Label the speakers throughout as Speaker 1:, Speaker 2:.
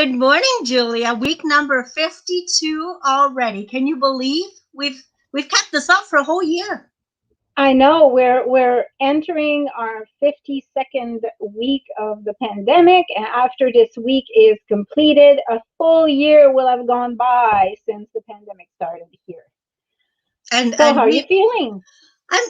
Speaker 1: Good morning, Julia. Week number 52 already. Can you believe we've kept this up for a whole year?
Speaker 2: I know we're entering our 52nd week of the pandemic, and after this week is completed, a full year will have gone by since the pandemic started here. So how are you feeling?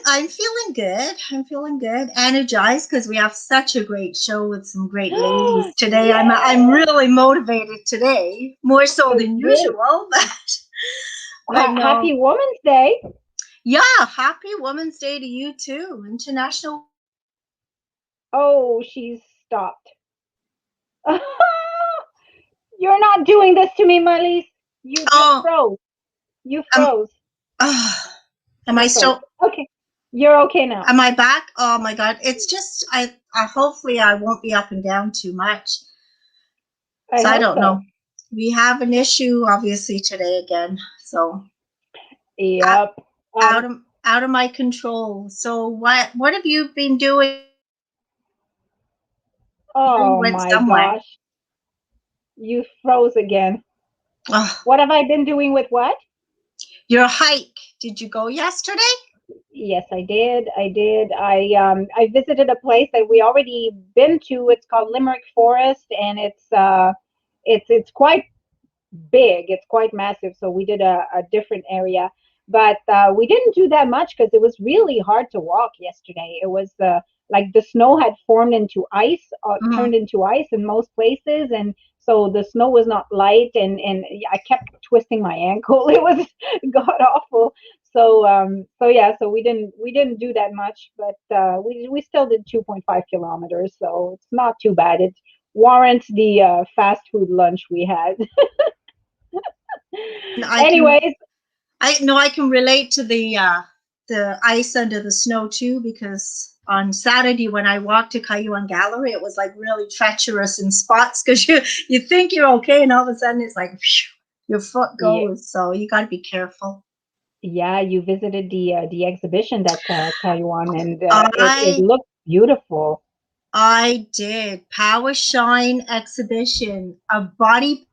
Speaker 1: I'm feeling good. I'm feeling good, energized because we have such a great show with some great ladies today.
Speaker 2: Yes.
Speaker 1: I'm really motivated today, more so than usual. But
Speaker 2: Happy Women's Day.
Speaker 1: Yeah, happy Women's Day to you too. International.
Speaker 2: Oh, she's stopped. You're not doing this to me, Marlene. You just froze. You froze.
Speaker 1: Am I still
Speaker 2: okay? You're okay now.
Speaker 1: Am I back? Oh my God! It's just I hopefully I won't be up and down too much. I don't know. We have an issue obviously today again. So
Speaker 2: yep,
Speaker 1: out of my control. So what have you been doing?
Speaker 2: Oh my gosh! You froze again. What have I been doing with what?
Speaker 1: Your hike. Did you go yesterday?
Speaker 2: Yes, I did. I visited a place that we already been to. It's called Limerick Forest, and it's quite big. It's quite massive. So we did a different area, but we didn't do that much because it was really hard to walk yesterday. It was like the snow had formed into ice, turned into ice in most places, and so the snow was not light, and I kept twisting my ankle. It was god awful. So yeah, so we didn't do that much, but we still did 2.5 kilometers, so it's not too bad. It warrants the fast food lunch we had. Anyways,
Speaker 1: I can relate to the ice under the snow too, because on Saturday when I walked to Yafa Goawily, it was like really treacherous in spots because you think you're okay, and all of a sudden it's like whew, your foot goes. Yeah. So you got to be careful.
Speaker 2: Yeah, you visited the exhibition that's Yafa, and it looked beautiful.
Speaker 1: I did. Power Shine exhibition of body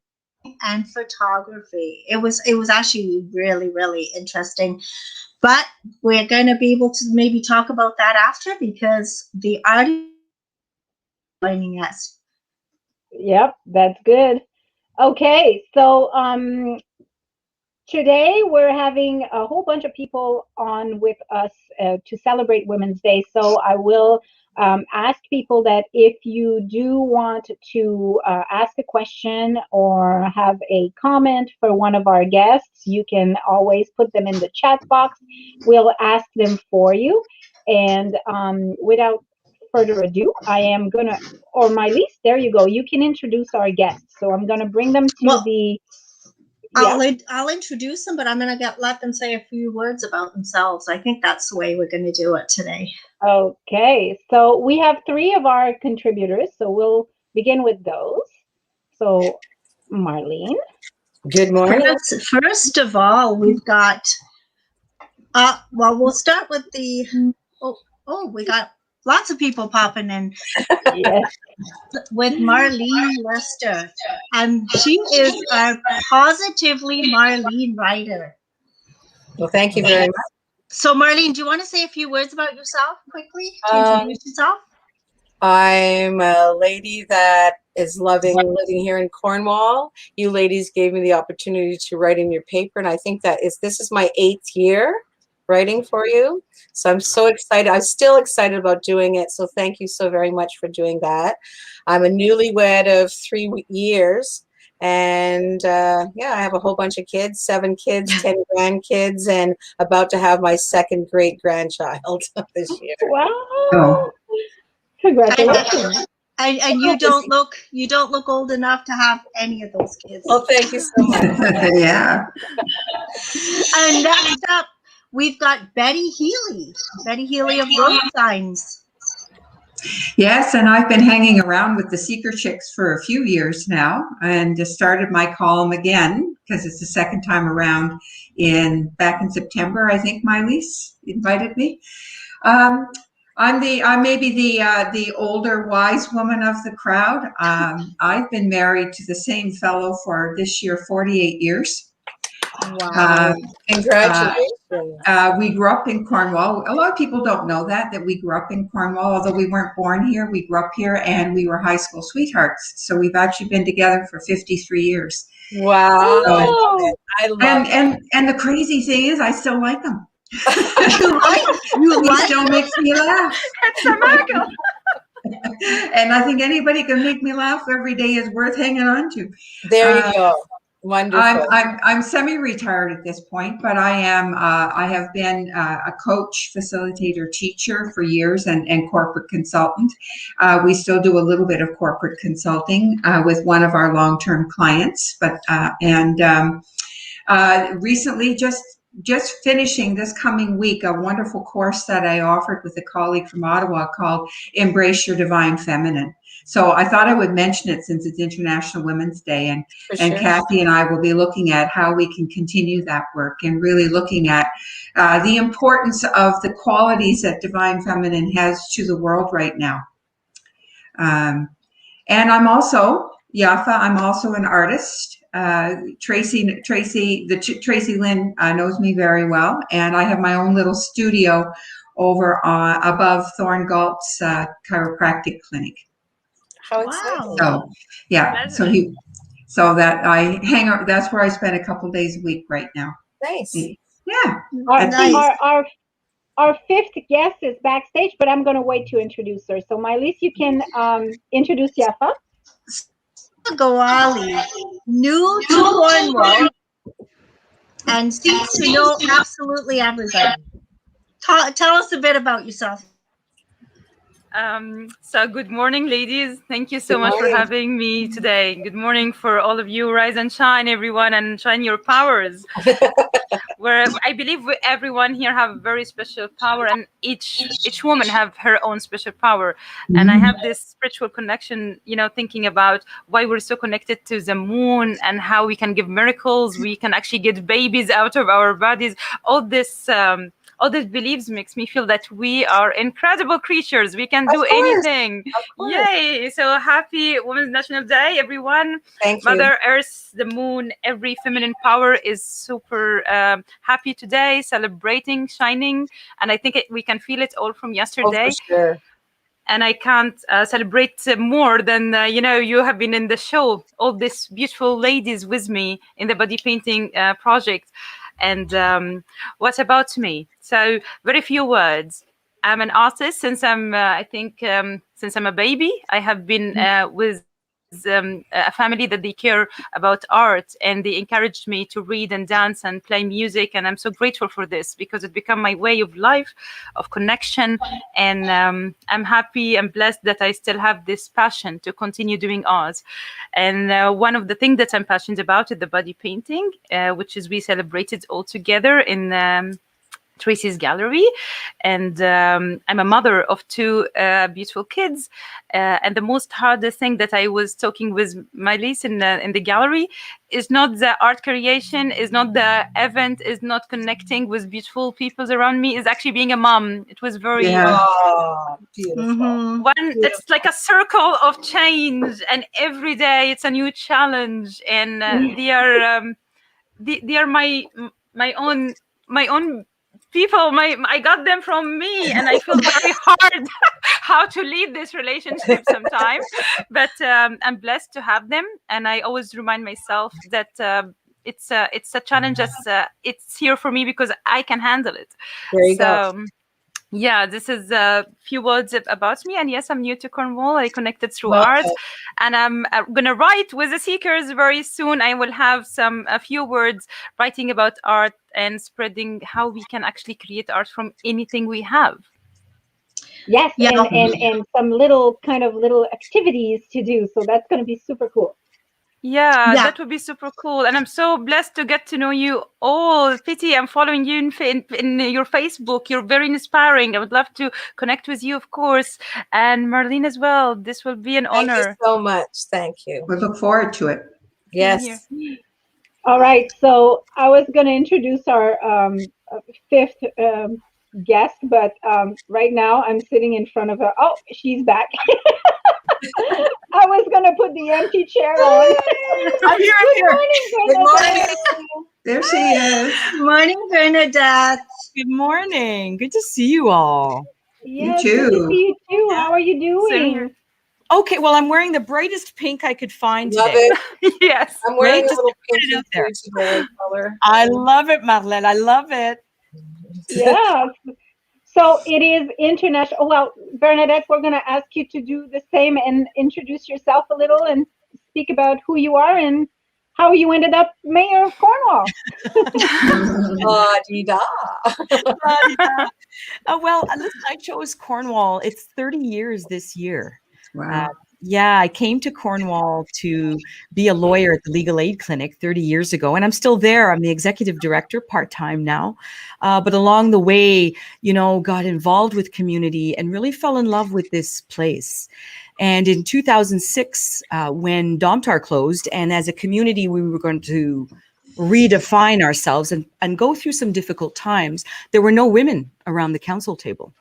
Speaker 1: and photography. It was actually really, really interesting. But we're going to be able to maybe talk about that after, because the artist is joining us.
Speaker 2: Yep, that's good. Okay, so today we're having a whole bunch of people on with us to celebrate Women's Day. So I will ask people that if you do want to ask a question or have a comment for one of our guests, you can always put them in the chat box. We'll ask them for you. And without further ado, I am gonna, or Marlene, there you go. You can introduce our guests. So I'm gonna bring them to the.
Speaker 1: Yeah. I'll introduce them, but I'm going to let them say a few words about themselves. I think that's the way we're going to do it today.
Speaker 2: Okay, so we have 3 of our contributors, so we'll begin with those. So, Marlene.
Speaker 3: Good morning.
Speaker 1: First of all, we've got, well, we'll start with the, we got lots of people popping in.
Speaker 2: Yes.
Speaker 1: With Marlene Lister, and she is our Positively Marlene writer.
Speaker 3: Well, thank you very much.
Speaker 1: So, Marlene, do you want to say a few words about yourself quickly to introduce yourself?
Speaker 3: I'm a lady that is loving living here in Cornwall. You ladies gave me the opportunity to write in your paper, and I think this is my 8th year writing for you. So I'm so excited. I'm still excited about doing it. So thank you so very much for doing that. I'm a newlywed of 3 years. And yeah, I have a whole bunch of kids, 7 kids, 10 grandkids, and about to have my 2nd great grandchild this year.
Speaker 2: Wow. Oh. Congratulations.
Speaker 1: And you don't look old enough to have any of those kids.
Speaker 3: Well, thank you so much.
Speaker 4: Yeah.
Speaker 1: And next up, we've got Betty Healey. Betty Healey of Road Signs.
Speaker 4: Yes, and I've been hanging around with the Seeker Chicks for a few years now, and just started my column again because it's the 2nd time around back in September. I think Marlene invited me. I'm maybe the older wise woman of the crowd. I've been married to the same fellow for this year 48 years.
Speaker 1: Wow.
Speaker 3: Congratulations.
Speaker 4: We grew up in Cornwall. A lot of people don't know that we grew up in Cornwall, although we weren't born here. We grew up here, and we were high school sweethearts. So we've actually been together for 53 years.
Speaker 3: Wow.
Speaker 4: So,
Speaker 3: I love it. I love it.
Speaker 4: And the crazy thing is, I still like him.
Speaker 1: You
Speaker 4: He still makes me laugh.
Speaker 2: It's a miracle.
Speaker 4: And I think anybody can make me laugh every day is worth hanging on to.
Speaker 3: There you go. Wonderful.
Speaker 4: I'm semi-retired at this point, but I have been a coach, facilitator, teacher for years, and corporate consultant. We still do a little bit of corporate consulting with one of our long-term clients, but recently just finishing this coming week a wonderful course that I offered with a colleague from Ottawa called Embrace Your Divine Feminine. So I thought I would mention it since it's International Women's Day, and Kathy and I will be looking at how we can continue that work and really looking at the importance of the qualities that Divine Feminine has to the world right now. And I'm also, Yafa, I'm also an artist. Tracy Lynn knows me very well, and I have my own little studio over above Thorne Galt's chiropractic clinic.
Speaker 3: How exciting.
Speaker 4: So, yeah, so that I hang out, that's where I spend a couple days a week right now.
Speaker 3: Nice.
Speaker 4: Yeah.
Speaker 2: Our fifth guest is backstage, but I'm going to wait to introduce her. So, Marlene, you can introduce Yafa.
Speaker 1: Yafa Goawily, new to Cornwall, and seems to know absolutely everybody. Tell us a bit about yourself.
Speaker 5: So good morning, ladies. Thank you so much for having me today. Good morning for all of you. Rise and shine, everyone, and shine your powers. Where I believe everyone here have a very special power, and each woman have her own special power. And I have this spiritual connection, thinking about why we're so connected to the moon and how we can give miracles. We can actually get babies out of our bodies. All these beliefs makes me feel that we are incredible creatures. We can do anything. Yay! So happy Women's National Day, everyone.
Speaker 3: Thank you.
Speaker 5: Mother Earth, the moon, every feminine power is super happy today, celebrating, shining. And I think we can feel it all from yesterday.
Speaker 3: Oh, for sure.
Speaker 5: And I can't celebrate more than, you have been in the show, all these beautiful ladies with me in the body painting project. And what about me? So very few words. I'm an artist since I'm, since I'm a baby. I have been with a family that they care about art, and they encouraged me to read and dance and play music. And I'm so grateful for this because it became my way of life, of connection. And I'm happy and blessed that I still have this passion to continue doing art. And one of the things that I'm passionate about is the body painting, which is we celebrated all together in Tracy's gallery. And I'm a mother of two beautiful kids. And the most hardest thing that I was talking with Marlene in the gallery is not the art creation, is not the event, is not connecting with beautiful people around me, is actually being a mom. It was very
Speaker 3: beautiful.
Speaker 5: It's like a circle of change, and every day it's a new challenge. And they are my own people. I got them from me, and I feel very hard how to lead this relationship sometimes. But I'm blessed to have them, and I always remind myself that it's a challenge. It's here for me because I can handle it.
Speaker 3: There you go.
Speaker 5: Yeah, this is a few words about me. And yes, I'm new to Cornwall. I connected through art, and I'm going to write with the Seekers very soon. I will have a few words writing about art and spreading how we can actually create art from anything we have.
Speaker 2: Yes, and some little activities to do. So that's going to be super cool.
Speaker 5: Yeah, that would be super cool. And I'm so blessed to get to know you all. Pity, I'm following you in your Facebook. You're very inspiring. I would love to connect with you, of course. And Marlene as well. This will be an honor.
Speaker 3: Thank you so much. Thank you.
Speaker 4: We look forward to it.
Speaker 3: Yes.
Speaker 2: All right. So I was going to introduce our fifth guest, but right now I'm sitting in front of her. Oh, she's back. I was gonna put the empty chair on.
Speaker 6: I'm here. I'm
Speaker 2: Good
Speaker 6: here.
Speaker 2: morning,
Speaker 3: Good
Speaker 2: Bernadette.
Speaker 3: morning.
Speaker 4: There she is.
Speaker 1: Morning, Bernadette.
Speaker 6: Good morning. Good to see you all.
Speaker 4: You
Speaker 2: Yes, good to
Speaker 4: too.
Speaker 2: see you too. How are you
Speaker 5: Same here.
Speaker 2: doing?
Speaker 6: Okay, well, I'm wearing the brightest pink I could find
Speaker 3: Love
Speaker 6: today.
Speaker 3: it.
Speaker 5: Yes.
Speaker 3: I'm wearing
Speaker 6: Right?
Speaker 3: a
Speaker 6: Just
Speaker 3: little
Speaker 6: to put it
Speaker 3: pinky
Speaker 6: out there.
Speaker 3: fuchsia color.
Speaker 6: I love it, Marlene. I love it.
Speaker 2: Yes. So it is international. Oh, well, Bernadette, we're going to ask you to do the same and introduce yourself a little and speak about who you are and how you ended up mayor of Cornwall.
Speaker 3: La-di-da.
Speaker 6: Well, listen, I chose Cornwall. It's 30 years this year.
Speaker 4: Wow.
Speaker 6: Yeah, I came to Cornwall to be a lawyer at the Legal Aid Clinic 30 years ago, and I'm still there. I'm the executive director, part-time now. But along the way, got involved with community and really fell in love with this place. And in 2006, when Domtar closed, and as a community, we were going to redefine ourselves and go through some difficult times, there were no women around the council table.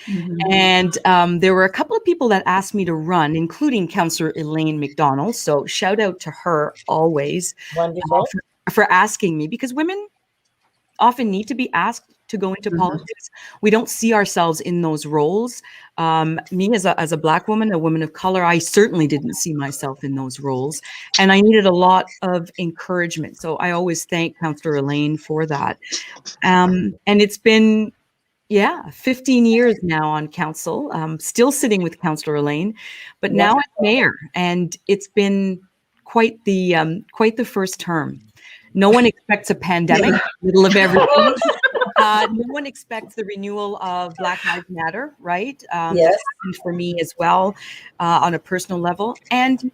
Speaker 4: Mhm.
Speaker 6: And there were a couple of people that asked me to run, including Councillor Elaine McDonald. So shout out to her always
Speaker 3: Wonderful.
Speaker 6: for asking me, because women often need to be asked to go into politics. We don't see ourselves in those roles. Me as a Black woman, a woman of color, I certainly didn't see myself in those roles. And I needed a lot of encouragement. So I always thank Councillor Elaine for that. And it's been 15 years now on council, still sitting with Councillor Elaine, but now as mayor, and it's been quite the first term. No one expects a pandemic in the middle of everything. No one expects the renewal of Black Lives Matter, right?
Speaker 3: Yes.
Speaker 6: That happened for me as well, on a personal level. And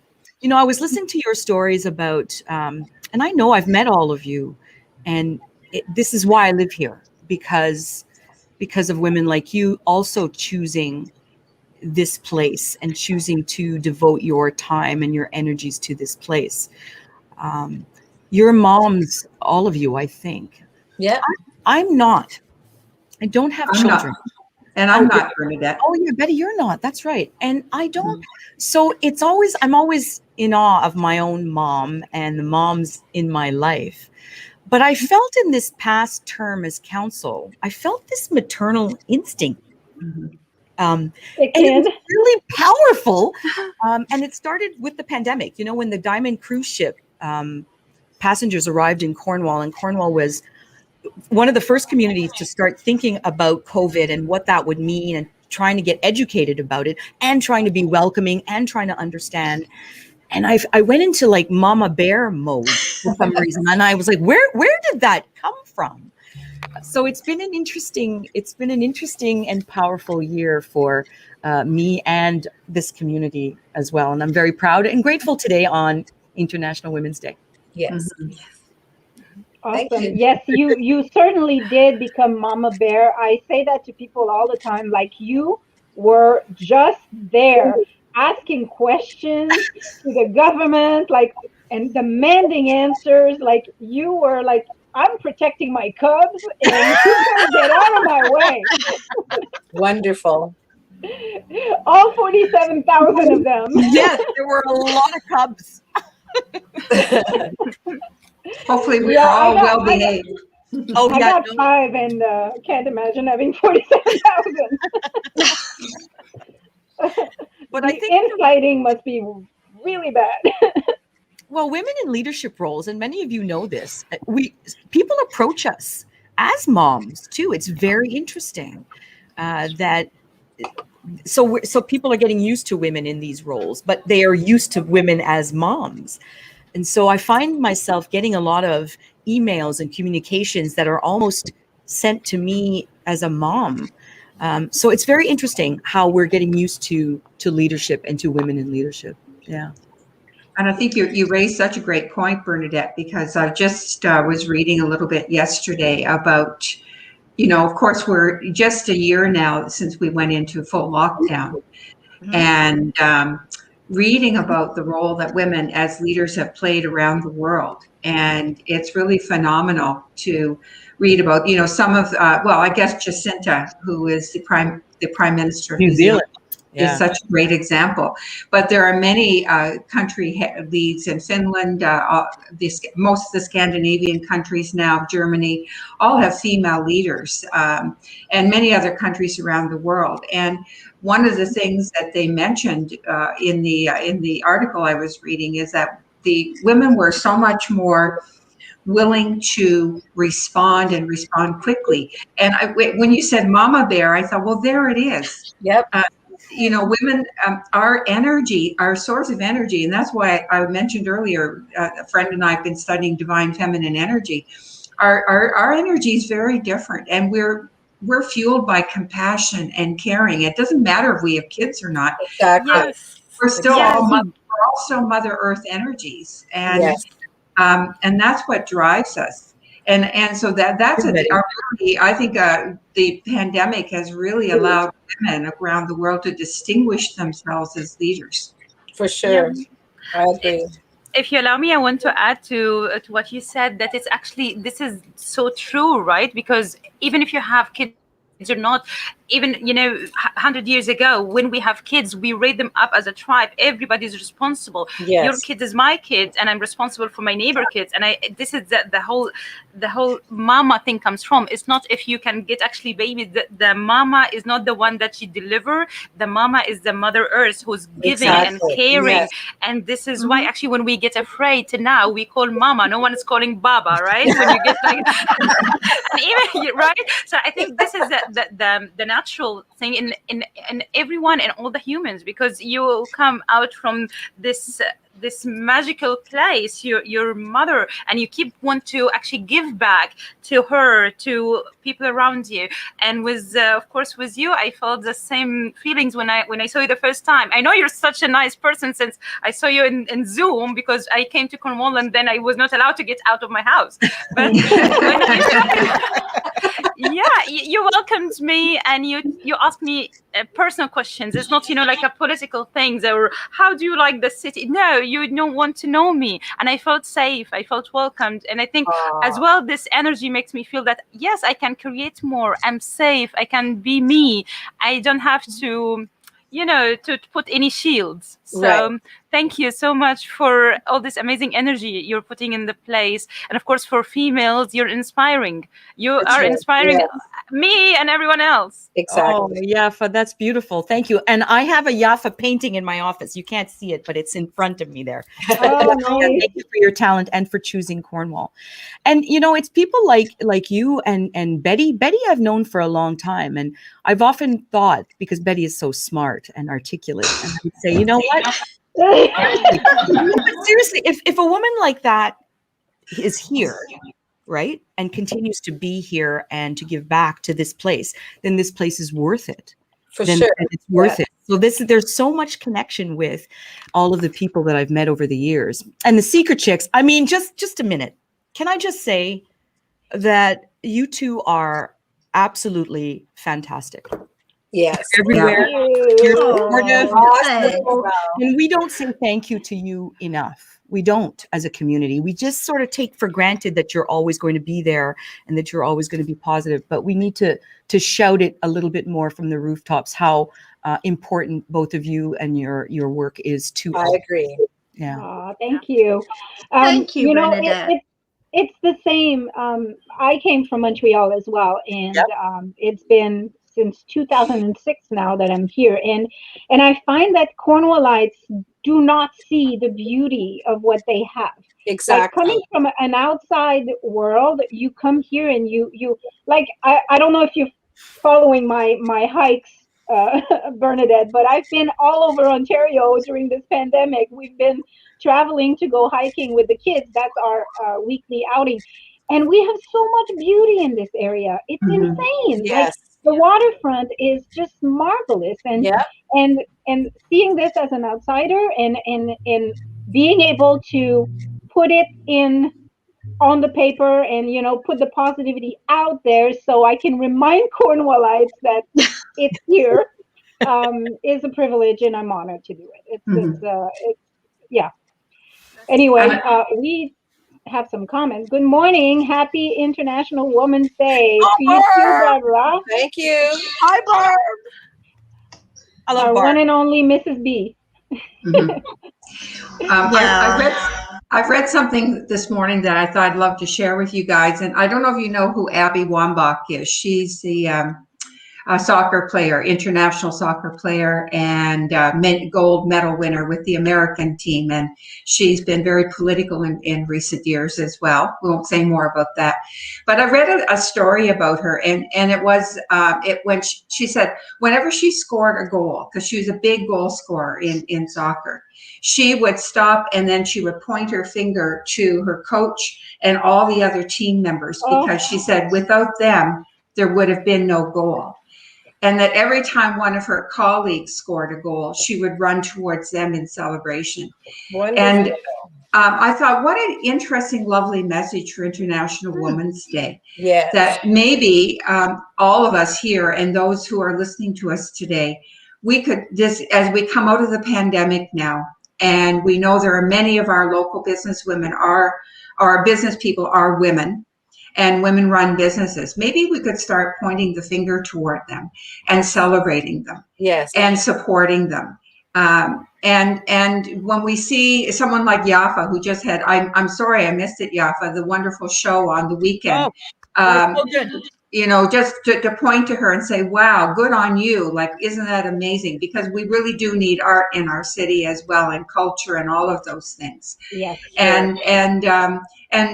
Speaker 6: I was listening to your stories about, and I know I've met all of you, and this is why I live here, because of women like you also choosing this place and choosing to devote your time and your energies to this place. Your moms, all of you, I think.
Speaker 3: Yeah.
Speaker 6: I'm not. I don't have
Speaker 4: I'm
Speaker 6: children.
Speaker 4: not. And I'm not, Bernadette.
Speaker 6: Oh, yeah, Betty, you're not. That's right. And I don't. So I'm always in awe of my own mom and the moms in my life. But I felt in this past term as council, I felt this maternal instinct. And it was really powerful. And it started with the pandemic, when the Diamond cruise ship passengers arrived in Cornwall, and Cornwall was one of the first communities to start thinking about COVID and what that would mean, and trying to get educated about it, and trying to be welcoming and trying to understand. And I went into like mama bear mode for some reason. And I was like, where did that come from? So it's been an interesting and powerful year for me and this community as well. And I'm very proud and grateful today on International Women's Day.
Speaker 3: Yes.
Speaker 2: Awesome.
Speaker 3: Thank you.
Speaker 2: Yes, you certainly did become Mama Bear. I say that to people all the time. Like, you were just there asking questions to the government, like, and demanding answers. Like, you were like, I'm protecting my cubs and you better get out of my way.
Speaker 3: Wonderful.
Speaker 2: All 47,000 of them.
Speaker 6: Yes, there were a lot of cubs.
Speaker 4: Hopefully we're all well behaved.
Speaker 2: I got 5 and can't imagine having 47,000.
Speaker 6: But
Speaker 2: the
Speaker 6: I think
Speaker 2: infighting must be really bad.
Speaker 6: Well, women in leadership roles, and many of you know this, people approach us as moms too. It's very interesting so people are getting used to women in these roles, but they are used to women as moms. And so I find myself getting a lot of emails and communications that are almost sent to me as a mom. So it's very interesting how we're getting used to leadership and to women in leadership. Yeah.
Speaker 4: And I think you raised such a great point, Bernadette, because I just was reading a little bit yesterday about, of course, we're just a year now since we went into full lockdown. And reading about the role that women as leaders have played around the world. And it's really phenomenal to read about, some of, I guess Jacinta, who is the prime minister of
Speaker 6: New
Speaker 4: New Zealand,
Speaker 6: Zealand.
Speaker 4: is such a great example. But there are many country leads in Finland, most of the Scandinavian countries now, Germany, all have female leaders, and many other countries around the world. And one of the things that they mentioned in the article I was reading is that the women were so much more willing to respond and respond quickly. And when you said mama bear, I thought, well, there it is.
Speaker 3: Yep.
Speaker 4: Women, our energy, our source of energy, and that's why I mentioned earlier, a friend and I have been studying divine feminine energy. Our energy is very different, and we're fueled by compassion and caring. It doesn't matter if we have kids or not.
Speaker 3: Exactly.
Speaker 5: Yes.
Speaker 4: We're still
Speaker 5: Yes.
Speaker 4: we're also Mother Earth energies, and
Speaker 3: Yes.
Speaker 4: and that's what drives us. And so that's I think the pandemic has really allowed women around the world to distinguish themselves as leaders.
Speaker 3: For sure. I agree.
Speaker 5: If you allow me, I want to add to what you said, that it's actually, this is so true, right? Because even if you have kids or not, even 100 years ago, when we have kids, we raise them up as a tribe. Everybody's responsible.
Speaker 3: Yes.
Speaker 5: Your kid is my kid, and I'm responsible for my neighbor kids. And this is the whole mama thing comes from. It's not if you can get actually babies. The mama is not the one that you deliver. The mama is the Mother Earth who's giving and caring. Yes. And this is why actually when we get afraid now, we call mama. No one is calling baba, right? When you get like, and even right. So I think this is the natural thing in everyone and all the humans, because you will come out from this magical place, your mother, and you want to actually give back to her, to people around you. And with of course with you, I felt the same feelings when I saw you the first time. I know you're such a nice person since I saw you in Zoom, because I came to Cornwall and then I was not allowed to get out of my house. But when you started, you welcomed me and you asked me personal questions. It's not like a political things or how do you like the city. No, you don't want to know me, and I felt safe, I felt welcomed. And I think as well, this energy makes me feel that yes, I can create more, I'm safe, I can be me, I don't have to to put any shields. So thank you so much for all this amazing energy you're putting in the place. And of course, for females, you're inspiring. You are inspiring me and everyone else.
Speaker 3: Exactly.
Speaker 6: Oh, Yafa, that's beautiful. Thank you. And I have a Yafa painting in my office. You can't see it, but it's in front of me there.
Speaker 2: Oh, nice.
Speaker 6: Thank you for your talent and for choosing Cornwall. And it's people like you and Betty. Betty I've known for a long time, and I've often thought, because Betty is so smart and articulate, and I would say, you know what? Seriously, if a woman like that is here, right, and continues to be here and to give back to this place, then this place is worth it.
Speaker 3: For sure.
Speaker 6: It's worth it. So there's so much connection with all of the people that I've met over the years. And the Secret Chicks, I mean, just a minute. Can I just say that you two are absolutely fantastic.
Speaker 3: Yes.
Speaker 6: Everywhere. You're supportive.
Speaker 1: Awesome.
Speaker 6: And we don't say thank you to you enough. We don't, as a community. We just sort of take for granted that you're always going to be there and that you're always going to be positive. But we need to shout it a little bit more from the rooftops how important both of you and your work is to us.
Speaker 3: I agree.
Speaker 6: Yeah.
Speaker 2: Oh, thank you.
Speaker 1: Thank you, Bernadette.
Speaker 2: It's the same. I came from Montreal as well, and it's been since 2006 now that I'm here, and I find that Cornwallites do not see the beauty of what they have.
Speaker 3: Exactly.
Speaker 2: Like, coming from an outside world, you come here and you like, I don't know if you're following my hikes, Bernadette, but I've been all over Ontario during this pandemic. We've been traveling to go hiking with the kids. That's our weekly outing. And we have so much beauty in this area. It's insane.
Speaker 3: Yes.
Speaker 2: Like, the waterfront is just marvelous. And seeing this as an outsider and being able to put it on the paper and put the positivity out there, so I can remind Cornwallites that it's here. is a privilege, and I'm honored to do it.
Speaker 4: Mhm.
Speaker 2: Yeah. Anyway,
Speaker 4: And
Speaker 2: we have some comments. Good morning. Happy International Women's Day
Speaker 6: Oh,
Speaker 2: to you too,
Speaker 6: Barb!
Speaker 2: Deborah.
Speaker 3: Thank you.
Speaker 6: Hi, Barb. I love
Speaker 2: Our
Speaker 6: Barb.
Speaker 2: one and only Mrs. B.
Speaker 4: mhm.
Speaker 1: Yeah.
Speaker 4: I've read something this morning that I thought I'd love to share with you guys, and I don't know if you know who Abby Wambach is. She's the a soccer player, international soccer player, and gold medal winner with the American team. And she's been very political in recent years as well. We won't say more about that. But I read a story about her, and it was when she said whenever she scored a goal, because she was a big goal scorer in soccer, she would stop and then she would point her finger to her coach and all the other team members, because she said without them, there would have been no goal. And that every time one of her colleagues scored a goal, she would run towards them in celebration.
Speaker 3: Wonderful.
Speaker 4: And I thought, what an interesting, lovely message for International Women's Day.
Speaker 3: Yes.
Speaker 4: That maybe all of us here and those who are listening to us today, we could, as we come out of the pandemic now, and we know there are many of our local business women our business people are women, and women-run businesses. Maybe we could start pointing the finger toward them and celebrating them.
Speaker 3: Yes.
Speaker 4: And supporting them. And when we see someone like Yafa, who just had, I'm sorry I missed it, Yafa, the wonderful show on the weekend.
Speaker 6: So good.
Speaker 4: You know, just to point to her and say, wow, good on you. Like, isn't that amazing? Because we really do need art in our city as well, and culture and all of those things.
Speaker 2: Yes.
Speaker 4: And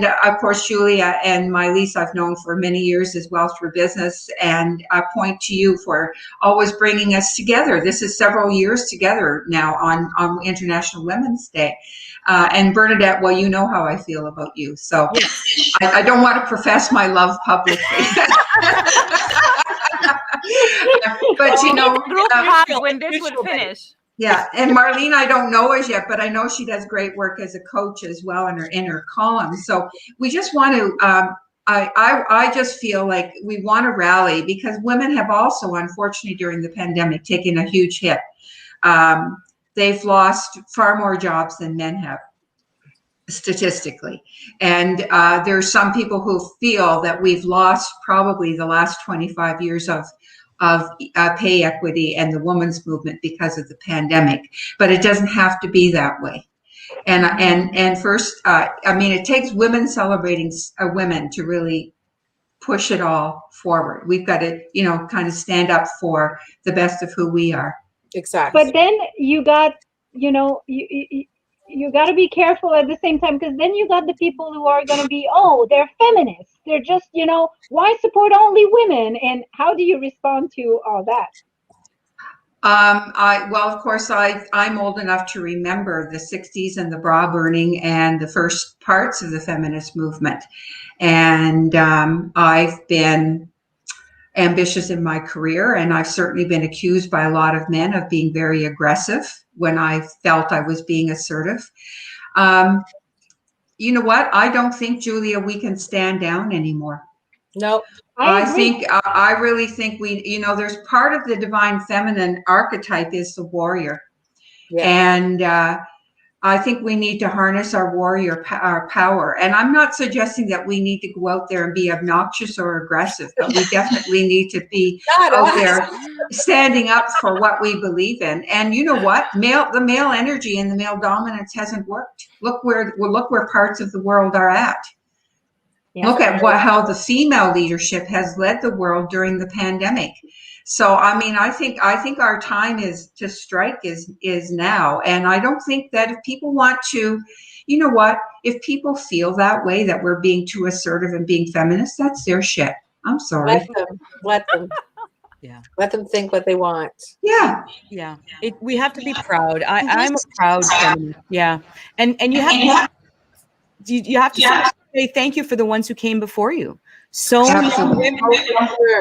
Speaker 4: of course, Julia and Mylese I've known for many years as well through business. And I point to you for always bringing us together. This is several years together now on International Women's Day. And Bernadette, well, you know how I feel about you. So I don't want to profess my love publicly. But, you know,
Speaker 5: group hug when this will finish.
Speaker 4: yeah, and Marlene, I don't know as yet, but I know she does great work as a coach as well in her column. So we just want to, I just feel like we want to rally, because women have also, unfortunately, during the pandemic, taken a huge hit. They've lost far more jobs than men have, statistically. And there's some people who feel that we've lost probably the last 25 years of pay equity and the women's movement because of the pandemic, but it doesn't have to be that way. And first, I mean, it takes women celebrating women to really push it all forward. We've got to, you know, kind of stand up for the best of who we are.
Speaker 3: Exactly.
Speaker 2: But then you got, you know, you got to be careful at the same time, because then you got the people who are going to be, oh, they're feminists. They're just, you know, why support only women? And how do you respond to all that?
Speaker 4: Well, of course, I'm old enough to remember the 60s and the bra burning and the first parts of the feminist movement. And I've been ambitious in my career, and I've certainly been accused by a lot of men of being very aggressive when I felt I was being assertive. You know what? I don't think, Julia, we can stand down anymore.
Speaker 3: No.
Speaker 4: I really think we, you know, there's part of the divine feminine archetype is the warrior. Yeah. And I think we need to harness our warrior, our power. And I'm not suggesting that we need to go out there and be obnoxious or aggressive, but we definitely need to be out there standing up for what we believe in. And you know what? The male energy and the male dominance hasn't worked. Look where parts of the world are at. Yeah. Look at how the female leadership has led the world during the pandemic. So, I mean, I think our time is to strike is now. And I don't think that if people want to, you know what, if people feel that way, that we're being too assertive and being feminist, that's their shit. I'm sorry.
Speaker 3: Let them. Yeah. Let them think what they want.
Speaker 4: Yeah.
Speaker 6: Yeah. We have to be proud. I'm a proud feminist. Yeah. And you have to say thank you for the ones who came before you. So many women,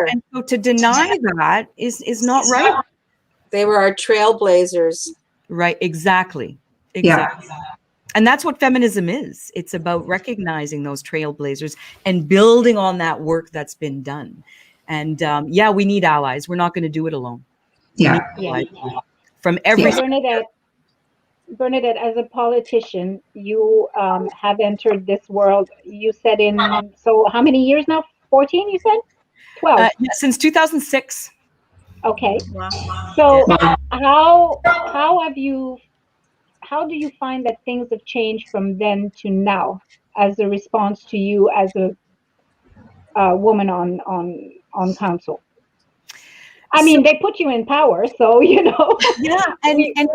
Speaker 6: and so to deny that is not right.
Speaker 3: They were our trailblazers.
Speaker 6: Right, exactly. Yeah. And that's what feminism is. It's about recognizing those trailblazers and building on that work that's been done. And we need allies. We're not going to do it alone.
Speaker 4: Yeah.
Speaker 6: From every
Speaker 2: So Bernadette, as a politician, you have entered this world. You said so how many years now? 14, you said? 12.
Speaker 6: yeah, since 2006.
Speaker 2: Okay.
Speaker 1: Wow.
Speaker 2: So how do you find that things have changed from then to now as a response to you as a woman on council? I mean, they put you in power, so
Speaker 6: Yeah, and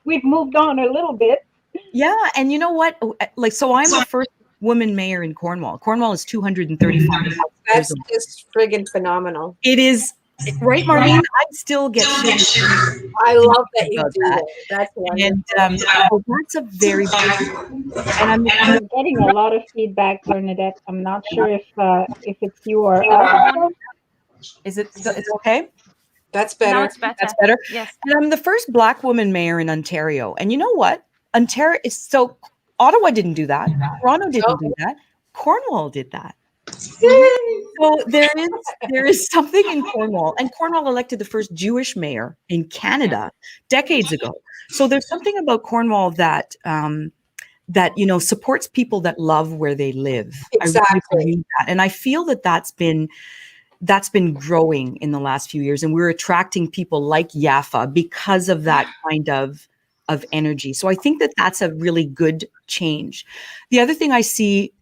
Speaker 2: we've moved on a little bit.
Speaker 6: yeah, and you know what? So I'm the first woman mayor in Cornwall. Cornwall is 235 years
Speaker 3: That's
Speaker 6: old.
Speaker 3: just friggin' phenomenal.
Speaker 6: It is, right, Marlene? I still get shit
Speaker 3: I love that you
Speaker 6: about
Speaker 3: do
Speaker 6: that.
Speaker 3: that. That's wonderful.
Speaker 6: And that's a very and
Speaker 2: I'm getting a lot of feedback, Bernadette. I'm not sure if it's you or us.
Speaker 6: is it still, it's okay?
Speaker 3: That's
Speaker 5: Now
Speaker 3: better.
Speaker 5: it's better.
Speaker 6: That's better.
Speaker 5: Yes.
Speaker 6: And I'm the first Black woman mayor in Ontario. And you know what? Ontario is so Ottawa didn't do that. Toronto didn't do that. Cornwall did that. So there is something in Cornwall, and Cornwall elected the first Jewish mayor in Canada decades ago. So there's something about Cornwall that supports people that love where they live.
Speaker 3: Exactly.
Speaker 6: I really believe that, and I feel that that's been growing in the last few years, and we're attracting people like Yafa because of that kind of energy. So I think that that's a really good change. The other thing I see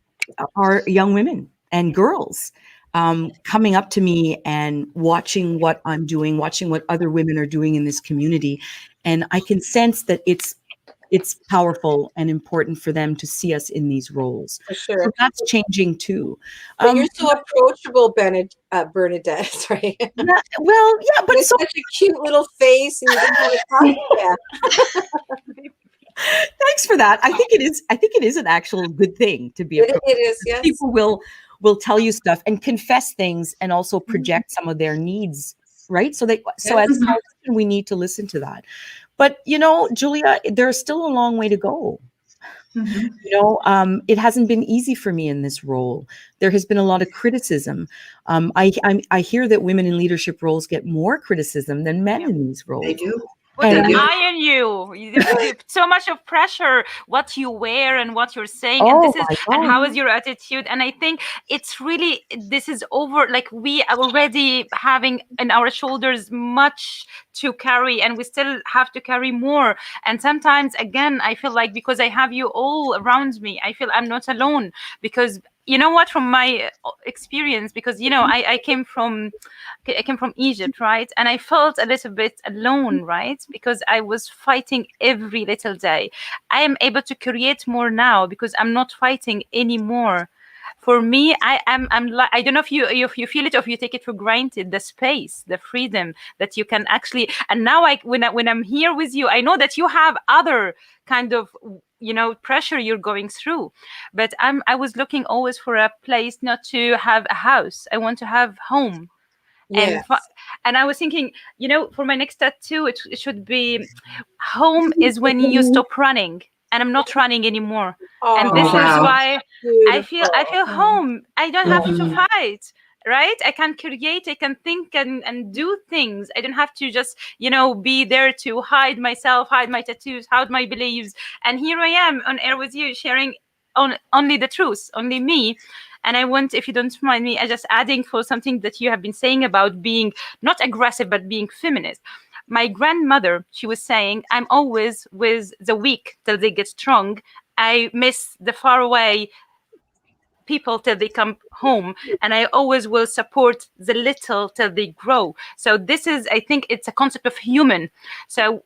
Speaker 6: are young women and girls coming up to me and watching what I'm doing, watching what other women are doing in this community. And I can sense that it's powerful and important for them to see us in these roles.
Speaker 3: For sure.
Speaker 6: So that's changing too.
Speaker 3: But you're so approachable, Bernadette. Sorry.
Speaker 6: Yeah, well, yeah, but
Speaker 3: With such a cute little face, and you just want to talk. Yeah.
Speaker 6: Thanks for that. I think it is an actual good thing to be approachable.
Speaker 3: It is, yes.
Speaker 6: People will tell you stuff and confess things and also project some of their needs, right? So as a politician, we need to listen to that. But Julia, there's still a long way to go. It hasn't been easy for me in this role. There has been a lot of criticism. I hear that women in leadership roles get more criticism than men in these roles.
Speaker 4: They do.
Speaker 5: With an eye on you, so much of pressure, what you wear and what you're saying, and how is your attitude. And I think this is over. Like, we are already having in our shoulders much to carry, and we still have to carry more. And sometimes, again, I feel like because I have you all around me, I feel I'm not alone. Because you know what, from my experience, because I came from Egypt, right? And I felt a little bit alone, right? Because I was fighting every little day. I am able to create more now because I'm not fighting anymore. For me, I'm like, I don't know if you feel it or if you take it for granted, the space, the freedom that you can actually. And now when I'm here with you, I know that you have other kind of pressure you're going through, but I was looking always for a place, not to have a house. I want to have home. Yes. And I was thinking, for my next tattoo, it should be, home is when you stop running, and I'm not running anymore. And this is why I feel home. I don't have to fight. Right? I can create, I can think and do things. I don't have to just, be there to hide myself, hide my tattoos, hide my beliefs. And here I am on air with you, sharing only the truth, only me. And I want, if you don't mind me, just adding for something that you have been saying about being not aggressive, but being feminist. My grandmother, she was saying, I'm always with the weak till they get strong. I miss the far away people till they come home, and I always will support the little till they grow. So this is, I think it's a concept of human. So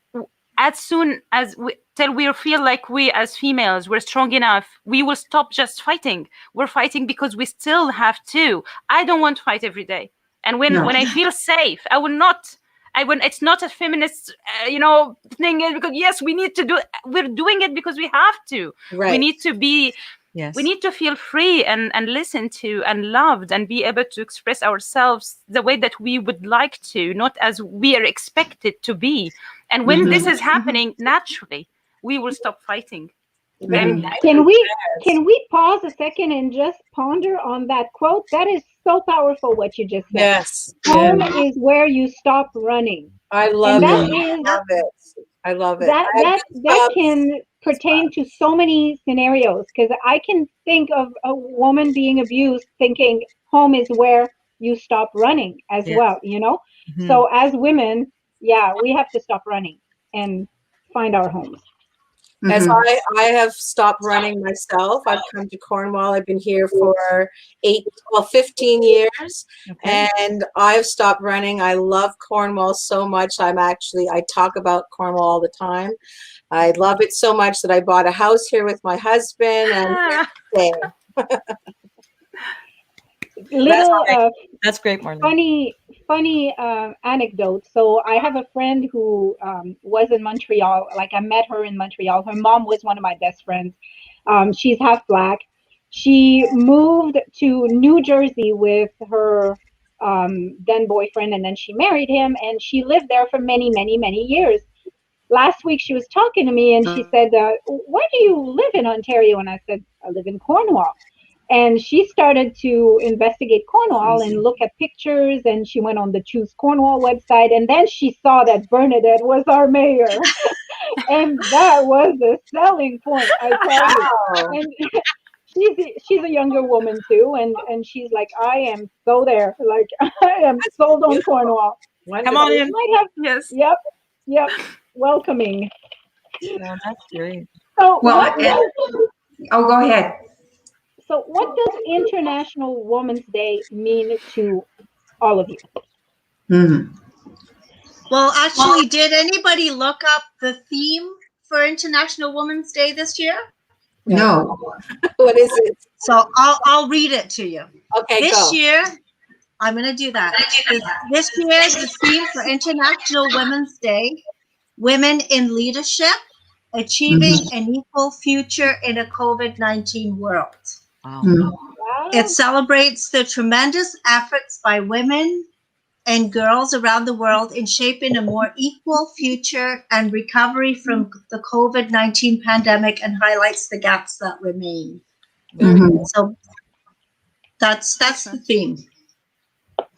Speaker 5: as soon as till we feel like we as females, we're strong enough, we will stop just fighting. We're fighting because we still have to. I don't want to fight every day. And when I feel safe, I will not. It's not a feminist, thing, because yes, we need to do. We're doing it because we have to. Right. We need to be. Yes. We need to feel free and listened to and loved and be able to express ourselves the way that we would like to, not as we are expected to be. And when this is happening, naturally, we will stop fighting.
Speaker 2: Can we pause a second and just ponder on that quote? That is so powerful, what you just said.
Speaker 3: Yes.
Speaker 2: Home is where you stop running.
Speaker 3: I
Speaker 2: And
Speaker 3: love
Speaker 2: that
Speaker 3: it.
Speaker 2: is
Speaker 3: Love it. I love it.
Speaker 2: that
Speaker 3: I have
Speaker 2: that
Speaker 3: goosebumps.
Speaker 2: can pertain to so many scenarios, because I can think of a woman being abused thinking home is where you stop running as
Speaker 6: Yes.
Speaker 2: well, you know.
Speaker 6: Mhm.
Speaker 2: So as women, yeah, we have to stop running and find our homes.
Speaker 3: As
Speaker 4: Mhm.
Speaker 3: I have stopped running myself. I've come to Cornwall. I've been here for 15 years,
Speaker 6: Okay.
Speaker 3: and I've stopped running. I love Cornwall so much. I talk about Cornwall all the time. I love it so much that I bought a house here with my husband, and
Speaker 5: Ah,
Speaker 3: there. That's
Speaker 2: Little
Speaker 6: That's great, Marlene.
Speaker 2: funny anecdote. So I have a friend who was in Montreal. Like, I met her in Montreal. Her mom was one of my best friends. She's half black. She moved to New Jersey with her then boyfriend, and then she married him, and she lived there for many, many, many years. Last week she was talking to me, and she said, "Where do you live in Ontario?" And I said, "I live in Cornwall." And she started to investigate Cornwall and look at pictures, and she went on the Choose Cornwall website, and then she saw that Bernadette was our mayor. And that was the selling point, I tell you.
Speaker 3: wow.
Speaker 2: And she's a younger woman too, and she's like, "I am so there, like I am sold on
Speaker 3: Beautiful.
Speaker 2: Cornwall."
Speaker 6: Come
Speaker 3: Wonderful.
Speaker 6: on
Speaker 2: So
Speaker 6: in.
Speaker 2: might have,
Speaker 5: yes.
Speaker 2: yep, welcoming.
Speaker 6: No, that's great.
Speaker 2: So
Speaker 4: Well,
Speaker 2: what does
Speaker 4: oh, go ahead.
Speaker 2: International Women's Day mean to all of you?
Speaker 4: Mhm.
Speaker 1: Well, actually, did anybody look up the theme for International Women's Day this year?
Speaker 4: No.
Speaker 3: What is it?
Speaker 1: So I'll read it to you.
Speaker 3: Okay,
Speaker 1: This
Speaker 3: go.
Speaker 1: year, I'm going to do that. This year, the theme for International Women's Day: Women in Leadership, Achieving an Equal Future in a COVID-19 World.
Speaker 6: Wow.
Speaker 4: Mhm.
Speaker 2: Wow.
Speaker 1: It celebrates the tremendous efforts by women and girls around the world in shaping a more equal future and recovery from the COVID-19 pandemic, and highlights the gaps that remain.
Speaker 3: Very
Speaker 4: Mhm.
Speaker 3: good.
Speaker 1: So that's the
Speaker 5: Excellent.
Speaker 1: theme.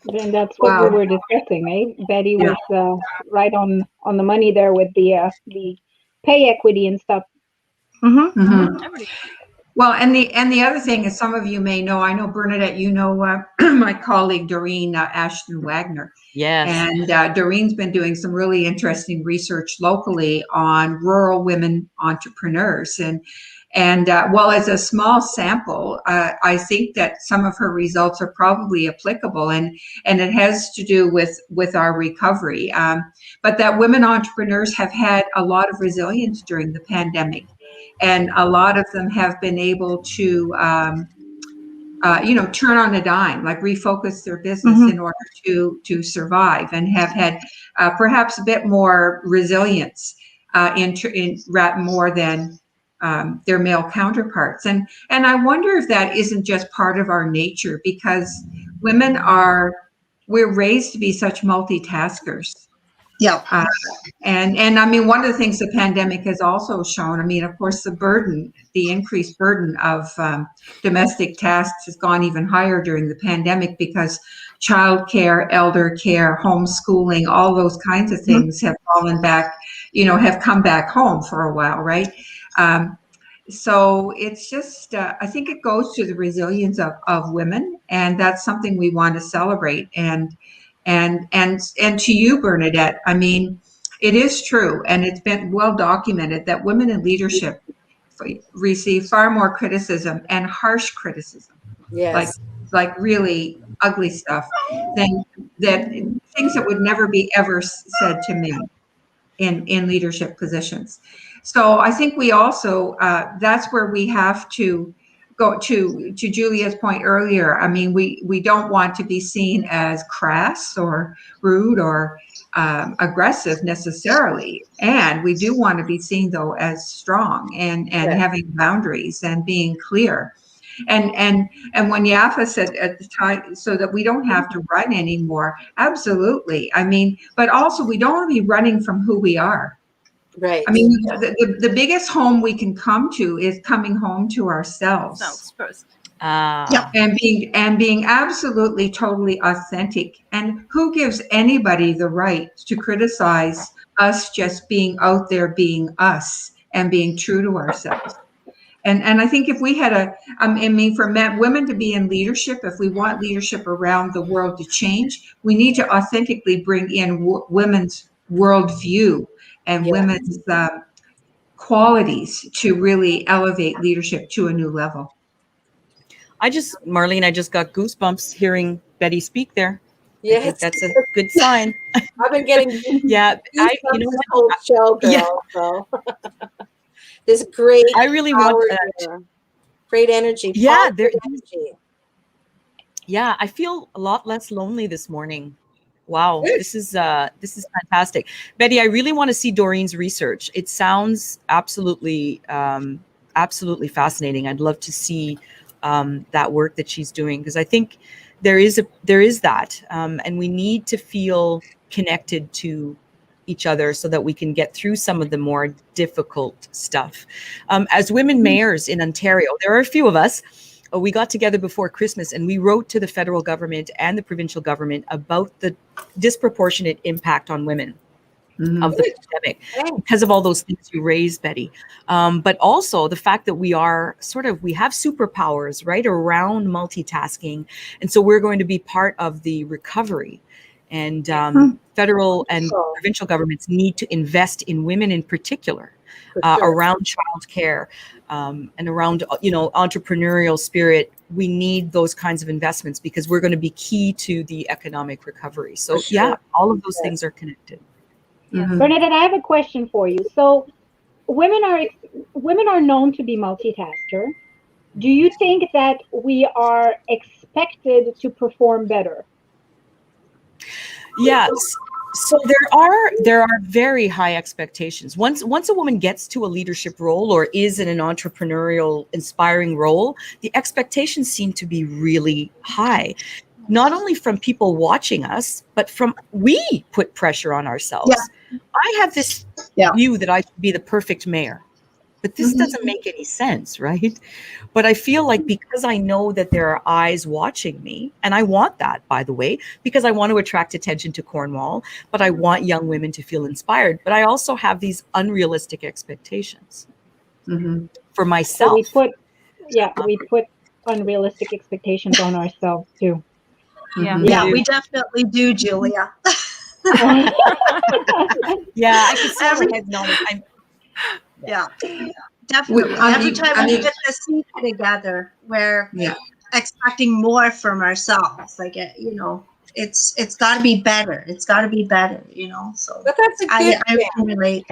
Speaker 2: Then that's what we
Speaker 4: Wow.
Speaker 2: were discussing, eh? Betty
Speaker 4: Yeah.
Speaker 2: was right on the money there with the pay equity and stuff.
Speaker 1: Mm-hmm.
Speaker 4: Mhm.
Speaker 5: Everybody.
Speaker 4: Well, and the other thing is, some of you may know, I know Bernadette, you know, my colleague Doreen Ashton Wagner,
Speaker 6: Yes.
Speaker 4: and Doreen's been doing some really interesting research locally on rural women entrepreneurs, and well, as a small sample, I think that some of her results are probably applicable, and it has to do with our recovery. But that women entrepreneurs have had a lot of resilience during the pandemic, and a lot of them have been able to turn on a dime, like refocus their business
Speaker 1: Mm-hmm.
Speaker 4: in order to survive, and have had perhaps a bit more resilience more than their male counterparts. And I wonder if that isn't just part of our nature, because we're raised to be such multitaskers.
Speaker 1: Yeah.
Speaker 4: And I mean, one of the things the pandemic has also shown, I mean, of course, the increased burden of domestic tasks has gone even higher during the pandemic, because childcare, elder care, homeschooling, all those kinds of things have fallen back, have come back home for a while, right? So it's just, I think it goes to the resilience of women, and that's something we want to celebrate. And to you, Bernadette, I mean, it is true, and it's been well documented that women in leadership receive far more criticism, and harsh criticism, like
Speaker 3: Yes.
Speaker 4: really ugly stuff, than that things that would never be ever said to men in leadership positions. So I think we also that's where we have to go to Julia's point earlier. I mean, we don't want to be seen as crass or rude or aggressive necessarily, and we do want to be seen, though, as strong and
Speaker 3: Yes.
Speaker 4: having boundaries and being clear. And when Yafa said at the time, so that we don't have to run anymore, absolutely. I mean, but also we don't want to be running from who we are.
Speaker 3: Right.
Speaker 4: I mean, the biggest home we can come to is coming home to ourselves.
Speaker 5: Selves first.
Speaker 1: Yep.
Speaker 4: and being absolutely totally authentic. And who gives anybody the right to criticize us just being out there being us and being true to ourselves? And I think if we had I mean, for women to be in leadership, if we want leadership around the world to change, we need to authentically bring in women's worldview and women's qualities to really elevate leadership to a new level.
Speaker 6: Marlene, I just got goosebumps hearing Betty speak there.
Speaker 3: Yes.
Speaker 6: I think that's a good sign.
Speaker 3: I've been getting
Speaker 6: Yeah,
Speaker 3: you know this whole show, girl.
Speaker 6: Yeah.
Speaker 3: So. This great,
Speaker 6: I really want
Speaker 3: great energy.
Speaker 6: Yeah,
Speaker 3: energy.
Speaker 6: Yeah, I feel a lot less lonely this morning. Wow,
Speaker 3: Good.
Speaker 6: this is fantastic, Betty. I really want to see Doreen's research. It sounds absolutely fascinating. I'd love to see that work that she's doing, because I think there is that, and we need to feel connected to each other so that we can get through some of the more difficult stuff. As women mayors in Ontario, there are a few of us. We got together before Christmas and we wrote to the federal government and the provincial government about the disproportionate impact on women of the pandemic because of all those things you raised, Betty. But also the fact that we have superpowers, right, around multitasking. And so we're going to be part of the recovery. And federal and provincial governments need to invest in women in particular, around childcare, and around, entrepreneurial spirit. We need those kinds of investments because we're going to be key to the economic recovery. So all of those things are connected.
Speaker 2: Bernadette, I have a question for you. So women are known to be multitasker. Do you think that we are expected to perform better?
Speaker 6: Yes. So there are very high expectations. Once a woman gets to a leadership role or is in an entrepreneurial, inspiring role, the expectations seem to be really high. Not only from people watching us, but we put pressure on ourselves. Yeah. I have this view that I should be the perfect mayor, but this doesn't make any sense, right? But I feel like because I know that there are eyes watching me, and I want that, by the way, because I want to attract attention to Cornwall, but I want young women to feel inspired. But I also have these unrealistic expectations for myself.
Speaker 2: So we put unrealistic expectations on ourselves too.
Speaker 1: Yeah, we definitely do, Julia.
Speaker 6: Yeah, I can see my head nodding.
Speaker 1: Yeah, definitely. Every time we get the secret together, we're expecting more from ourselves. Like, it's got to be better. It's got to be better, So,
Speaker 3: but that's a good
Speaker 1: I can relate.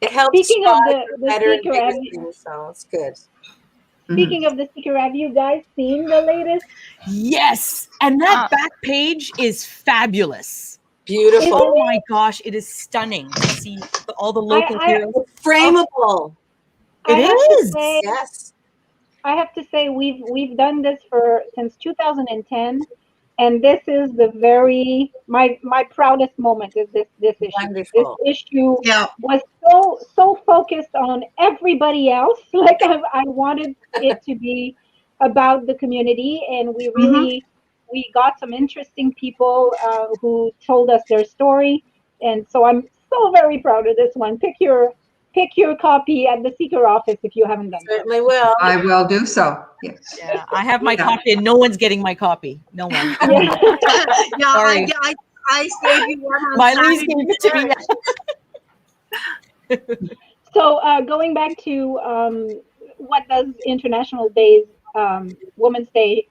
Speaker 3: It helps.
Speaker 2: Speaking of the secret,
Speaker 3: so it's good.
Speaker 2: Speaking of the secret, have you guys seen the latest?
Speaker 6: Yes, and that back page is fabulous.
Speaker 3: Beautiful.
Speaker 6: Oh my gosh, it is stunning to see all the local heroes.
Speaker 3: Frameable.
Speaker 6: It is.
Speaker 3: Yes.
Speaker 2: I have to say we've done this since 2010, and this is my proudest moment is this issue.
Speaker 3: Wonderful.
Speaker 2: This issue was so focused on everybody else. Like I wanted it to be about the community, and we really we got some interesting people who told us their story, and so I'm so very proud of this one. Pick your copy at the Seeker office if you haven't done.
Speaker 3: Certainly will.
Speaker 4: I will do so. Yes.
Speaker 6: Yeah, I have my copy, and no one's getting my copy. No one.
Speaker 1: Sorry. I saved you one on
Speaker 6: Marlene gave it to me.
Speaker 2: So going back to what does International Days, Women's Day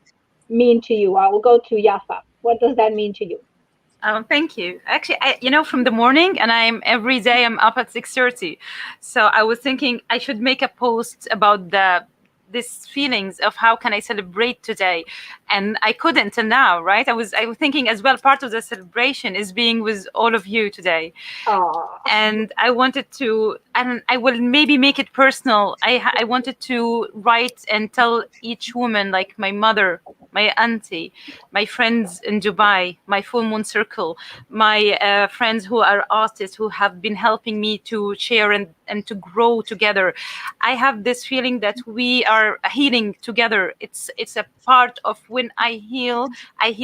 Speaker 2: mean to you? I will go to Yafa. What does that mean to you?
Speaker 5: Thank you. Actually, from the morning, and every day I'm up at 6:30. So I was thinking I should make a post about these feelings of how can I celebrate today, and I couldn't till now, right? I was thinking as well, part of the celebration is being with all of you today.
Speaker 3: Aww.
Speaker 5: And I wanted to and I will maybe make it personal. I wanted to write and tell each woman, like my mother, my auntie, my friends in Dubai, my full moon circle, my friends who are artists who have been helping me to share and to grow together. I have this feeling that we are healing together. It's a part of when I heal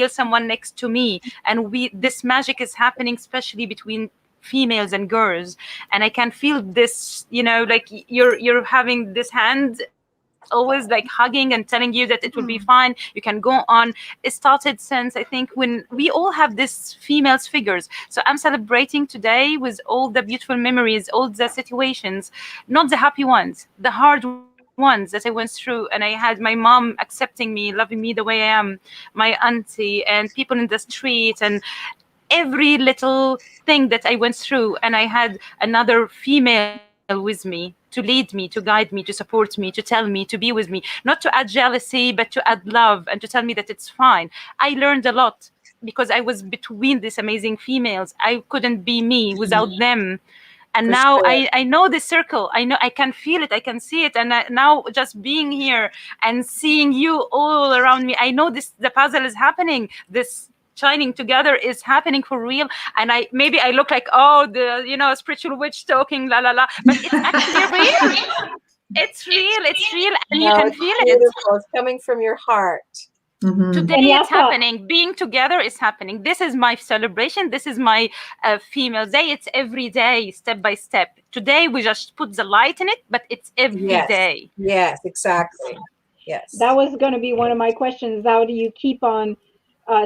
Speaker 5: someone next to me, and we this magic is happening, especially between females and girls. And I can feel this, like you're having this hand always like hugging and telling you that it will be fine, you can go on. It started since, I think, when we all have this females figures. So I'm celebrating today with all the beautiful memories, all the situations, not the happy ones, the hard ones that I went through. And I had my mom accepting me, loving me the way I am, my auntie, and people in the street, and every little thing that I went through. And I had another female with me to lead me, to guide me, to support me, to tell me, to be with me, not to add jealousy, but to add love and to tell me that it's fine. I learned a lot because I was between these amazing females. I couldn't be me without them. And
Speaker 3: For
Speaker 5: now
Speaker 3: sure.
Speaker 5: I know the circle. I know, I can feel it, I can see it. And now just being here and seeing you all around me, I know the puzzle is happening. This shining together is happening for real. And maybe I look like, the spiritual witch talking la la la, but it's actually real. It's real, and you
Speaker 3: No,
Speaker 5: can
Speaker 3: it's
Speaker 5: feel it.
Speaker 3: beautiful. It's coming from your heart.
Speaker 4: Mhm.
Speaker 5: Today
Speaker 2: And
Speaker 5: it's
Speaker 2: Yafa,
Speaker 5: happening. Being together is happening. This is my celebration. This is my female day. It's every day, step by step. Today we just put the light in it, but it's every
Speaker 3: Yes.
Speaker 5: day.
Speaker 3: Yes, exactly. Yes.
Speaker 2: that was going to be one of my questions. How do you keep on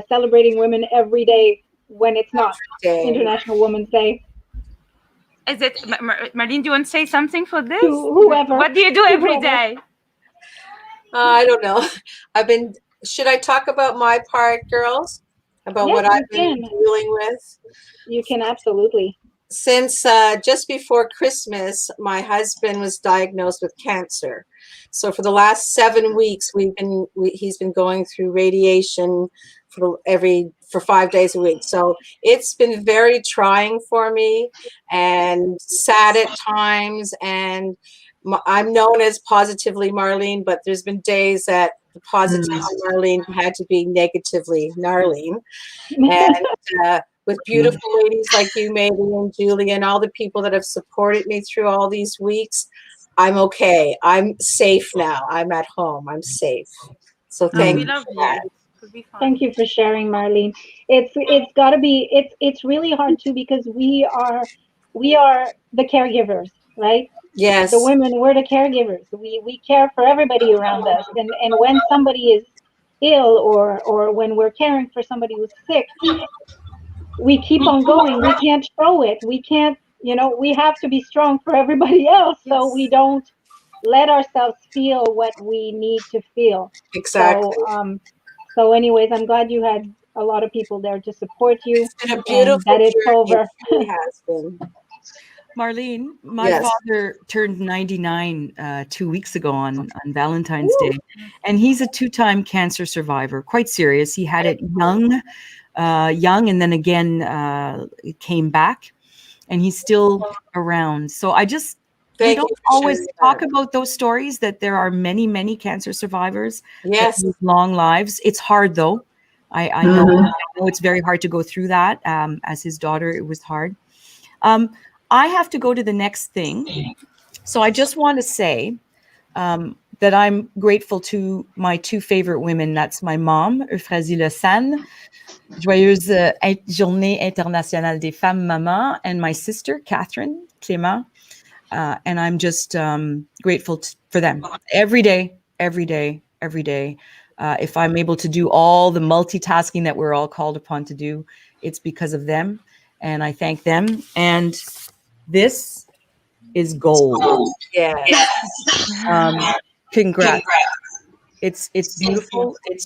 Speaker 2: celebrating women every day when it's not
Speaker 3: Day.
Speaker 2: International Women's Day?
Speaker 5: Is it, Marlene, do you want to say something for this?
Speaker 2: To whoever,
Speaker 5: What do you do
Speaker 2: to
Speaker 5: every
Speaker 2: whoever.
Speaker 5: day?
Speaker 3: I don't know. Should I talk about my part, girls? About
Speaker 2: Yes,
Speaker 3: what
Speaker 2: you
Speaker 3: I've been
Speaker 2: can.
Speaker 3: dealing with?
Speaker 2: You can absolutely.
Speaker 3: Since just before Christmas, my husband was diagnosed with cancer. So for the last 7 weeks, he's been going through radiation for 5 days a week. So it's been very trying for me and sad at times. And I'm known as Positively Marlene, but there's been days that the Positively Marlene had to be Negatively Narlene. And with beautiful ladies like you, Maybe, and Julie, and all the people that have supported me through all these weeks, I'm okay. I'm safe now. I'm at home. I'm safe. So thank
Speaker 5: We
Speaker 3: you
Speaker 5: love
Speaker 3: for
Speaker 5: you.
Speaker 3: that.
Speaker 5: It'll be fine.
Speaker 2: Thank you for sharing, Marlene. It's got to be it's really hard too, because we are the caregivers, right? The
Speaker 3: Yes,
Speaker 2: women, we're the caregivers. We care for everybody around us, and when somebody is ill, or when we're caring for somebody who's sick, we keep on going. We can't show it. We can't, we have to be strong for everybody else, so we
Speaker 5: Yes.
Speaker 2: don't let ourselves feel what we need to feel.
Speaker 3: exactly.
Speaker 2: So anyways, I'm glad you had a lot of people there to support you,
Speaker 3: It's been a
Speaker 2: and
Speaker 3: beautiful
Speaker 2: that it's
Speaker 3: journey.
Speaker 2: over.
Speaker 3: It really has been.
Speaker 6: Marlene, my
Speaker 3: Yes.
Speaker 6: father turned 99 2 weeks ago on Valentine's Day, and he's a two-time cancer survivor, quite serious. He had it young, and then again it came back, and he's still around. So we
Speaker 3: Thank
Speaker 6: don't
Speaker 3: you for
Speaker 6: always
Speaker 3: sharing
Speaker 6: talk
Speaker 3: that.
Speaker 6: about those stories, that there are many, many cancer survivors that
Speaker 3: Yes.
Speaker 6: live long lives. It's hard, though. I know, it's very hard to go through that. As his daughter, it was hard. I have to go to the next thing. So I just want to say that I'm grateful to my two favorite women. That's my mom, Euphrasie Le San, Joyeuse Journée Internationale des Femmes Maman, and my sister, Catherine Clement. And I'm just grateful for them every day, every day, every day. If I'm able to do all the multitasking that we're all called upon to do, it's because of them. And I thank them. And this is gold.
Speaker 3: Yes.
Speaker 6: Congrats. It's beautiful. It's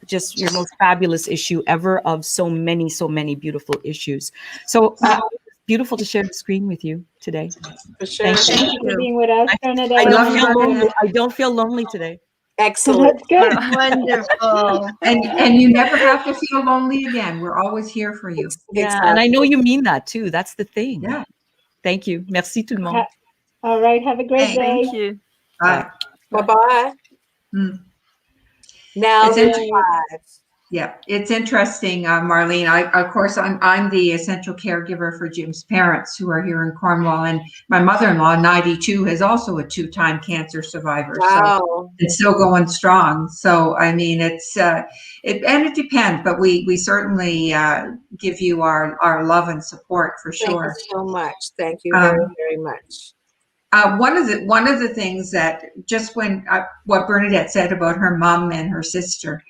Speaker 6: just your most fabulous issue ever, of so many beautiful issues. So it's beautiful to share the screen with you today.
Speaker 3: For sure.
Speaker 6: Thank you.
Speaker 2: Thank you for being with us,
Speaker 6: I
Speaker 2: Bernadette.
Speaker 6: don't
Speaker 4: love you,
Speaker 6: feel lonely.
Speaker 4: Bernadette.
Speaker 6: I don't feel lonely today.
Speaker 3: Excellent.
Speaker 2: That's good.
Speaker 1: Wonderful.
Speaker 4: And you never have to feel lonely again. We're always here for you.
Speaker 6: Yeah,
Speaker 3: Exactly.
Speaker 6: and I know you mean that too. That's the thing.
Speaker 4: Yeah.
Speaker 6: Thank you. Merci tout le monde.
Speaker 2: All right. Have a great day.
Speaker 5: Thank you.
Speaker 4: Bye.
Speaker 3: Bye-bye.
Speaker 4: Mm.
Speaker 3: Now
Speaker 4: It's
Speaker 3: they're
Speaker 4: interesting.
Speaker 3: live.
Speaker 4: Yeah, it's interesting, Marlene. I'm the essential caregiver for Jim's parents who are here in Cornwall, and my mother-in-law, 92, is also a 2-time cancer survivor. So
Speaker 3: Wow.
Speaker 4: it's still going strong. So I mean, it's it depends, but we certainly give you our love and support for
Speaker 3: Thank
Speaker 4: sure.
Speaker 3: you so much. Thank you very, very much.
Speaker 4: One of the things that just when what Bernadette said about her mom and her sister.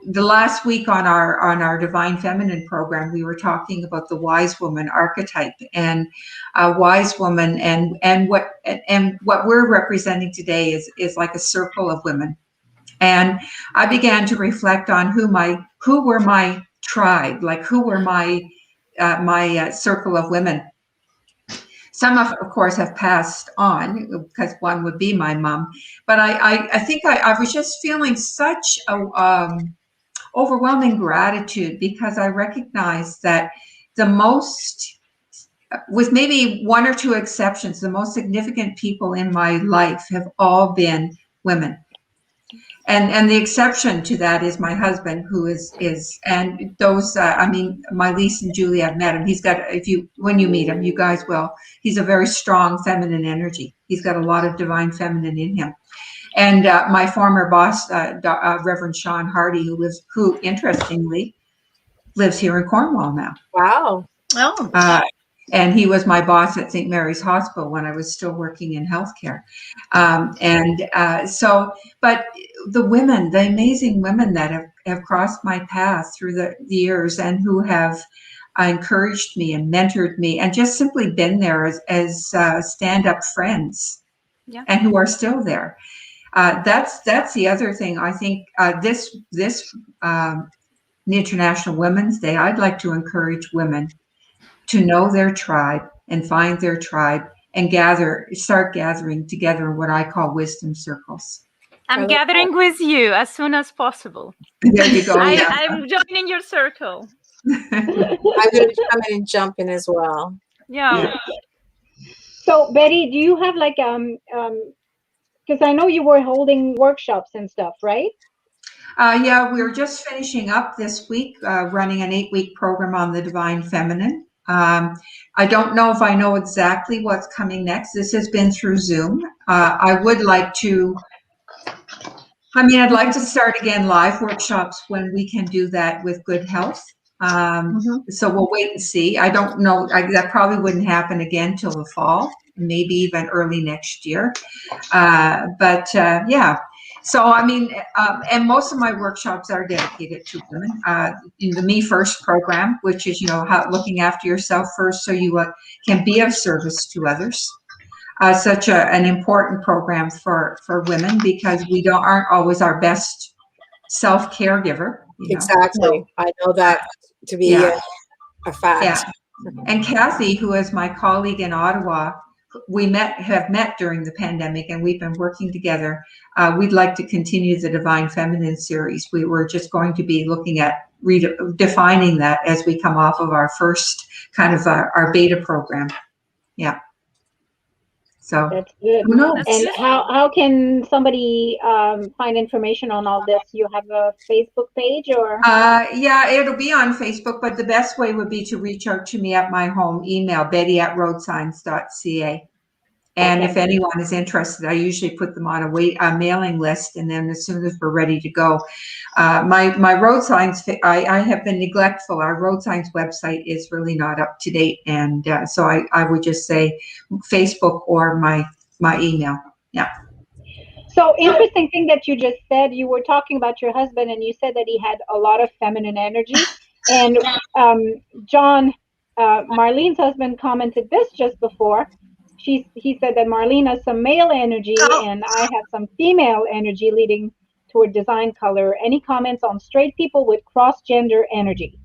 Speaker 4: The last week on our Divine Feminine program, we were talking about the wise woman archetype and wise woman, and what we're representing today is like a circle of women. And I began to reflect on who were my tribe, like who were my circle of women. Some of course have passed on, because one would be my mom, but I think I was just feeling such a overwhelming gratitude, because I recognize that the most, with maybe one or two exceptions, the most significant people in my life have all been women. And the exception to that is my husband, who is and those my Lise and Julie, I've met him. He's got, when you meet him, you guys will. He's a very strong feminine energy. He's got a lot of divine feminine in him. And my former boss, Reverend Sean Hardy, who interestingly lives here in Cornwall now.
Speaker 3: Wow.
Speaker 1: Oh.
Speaker 4: And he was my boss at St. Mary's Hospital when I was still working in healthcare. But the women, the amazing women that have crossed my path through the years, and who have encouraged me and mentored me, and just simply been there as stand-up friends,
Speaker 5: Yeah.
Speaker 4: and who are still there. That's the other thing. I think this International Women's Day, I'd like to encourage women to know their tribe and find their tribe and start gathering together in what I call wisdom circles.
Speaker 5: I'm gathering with you as soon as possible.
Speaker 4: There you go. Yeah.
Speaker 5: I'm joining your circle.
Speaker 3: I'm going to come in and jump in as well.
Speaker 5: Yeah.
Speaker 2: So Betty, do you have like because I know you were holding workshops and stuff, right?
Speaker 4: Yeah, we're just finishing up this week, running an 8-week program on the Divine Feminine. I don't know if I know exactly what's coming next. This has been through Zoom. I'd like to start again live workshops when we can do that with good health. So we'll wait and see. I don't know. That probably wouldn't happen again till the fall, maybe even early next year. Yeah. So, and most of my workshops are dedicated to women. In the Me First program, which is, looking after yourself first so you can be of service to others. Such an important program for women, because we aren't always our best self-caregiver.
Speaker 3: Exactly. I know that to be a fact.
Speaker 4: Yeah. And Kathy, who is my colleague in Ottawa, we have met during the pandemic, and we've been working together. We'd like to continue the Divine Feminine series. We were just going to be looking at defining that as we come off of our first kind of our beta program. Yeah. So
Speaker 2: that's good.
Speaker 4: Who knows?
Speaker 2: And how can somebody find information on all this? You have a Facebook page, or?
Speaker 4: Yeah, it'll be on Facebook, but the best way would be to reach out to me at my home email, betty@roadsigns.ca. And if anyone is interested, I usually put them on a mailing list, and then as soon as we're ready to go, my road signs, I have been neglectful. Our road signs website is really not up to date, and so I would just say Facebook or my email. Yeah.
Speaker 2: So interesting thing that you just said. You were talking about your husband, and you said that he had a lot of feminine energy. And John, Marlene's husband, commented this just before. He said that Marlene has some male energy, and I have some female energy leading toward design color. Any comments on straight people with cross-gender energy?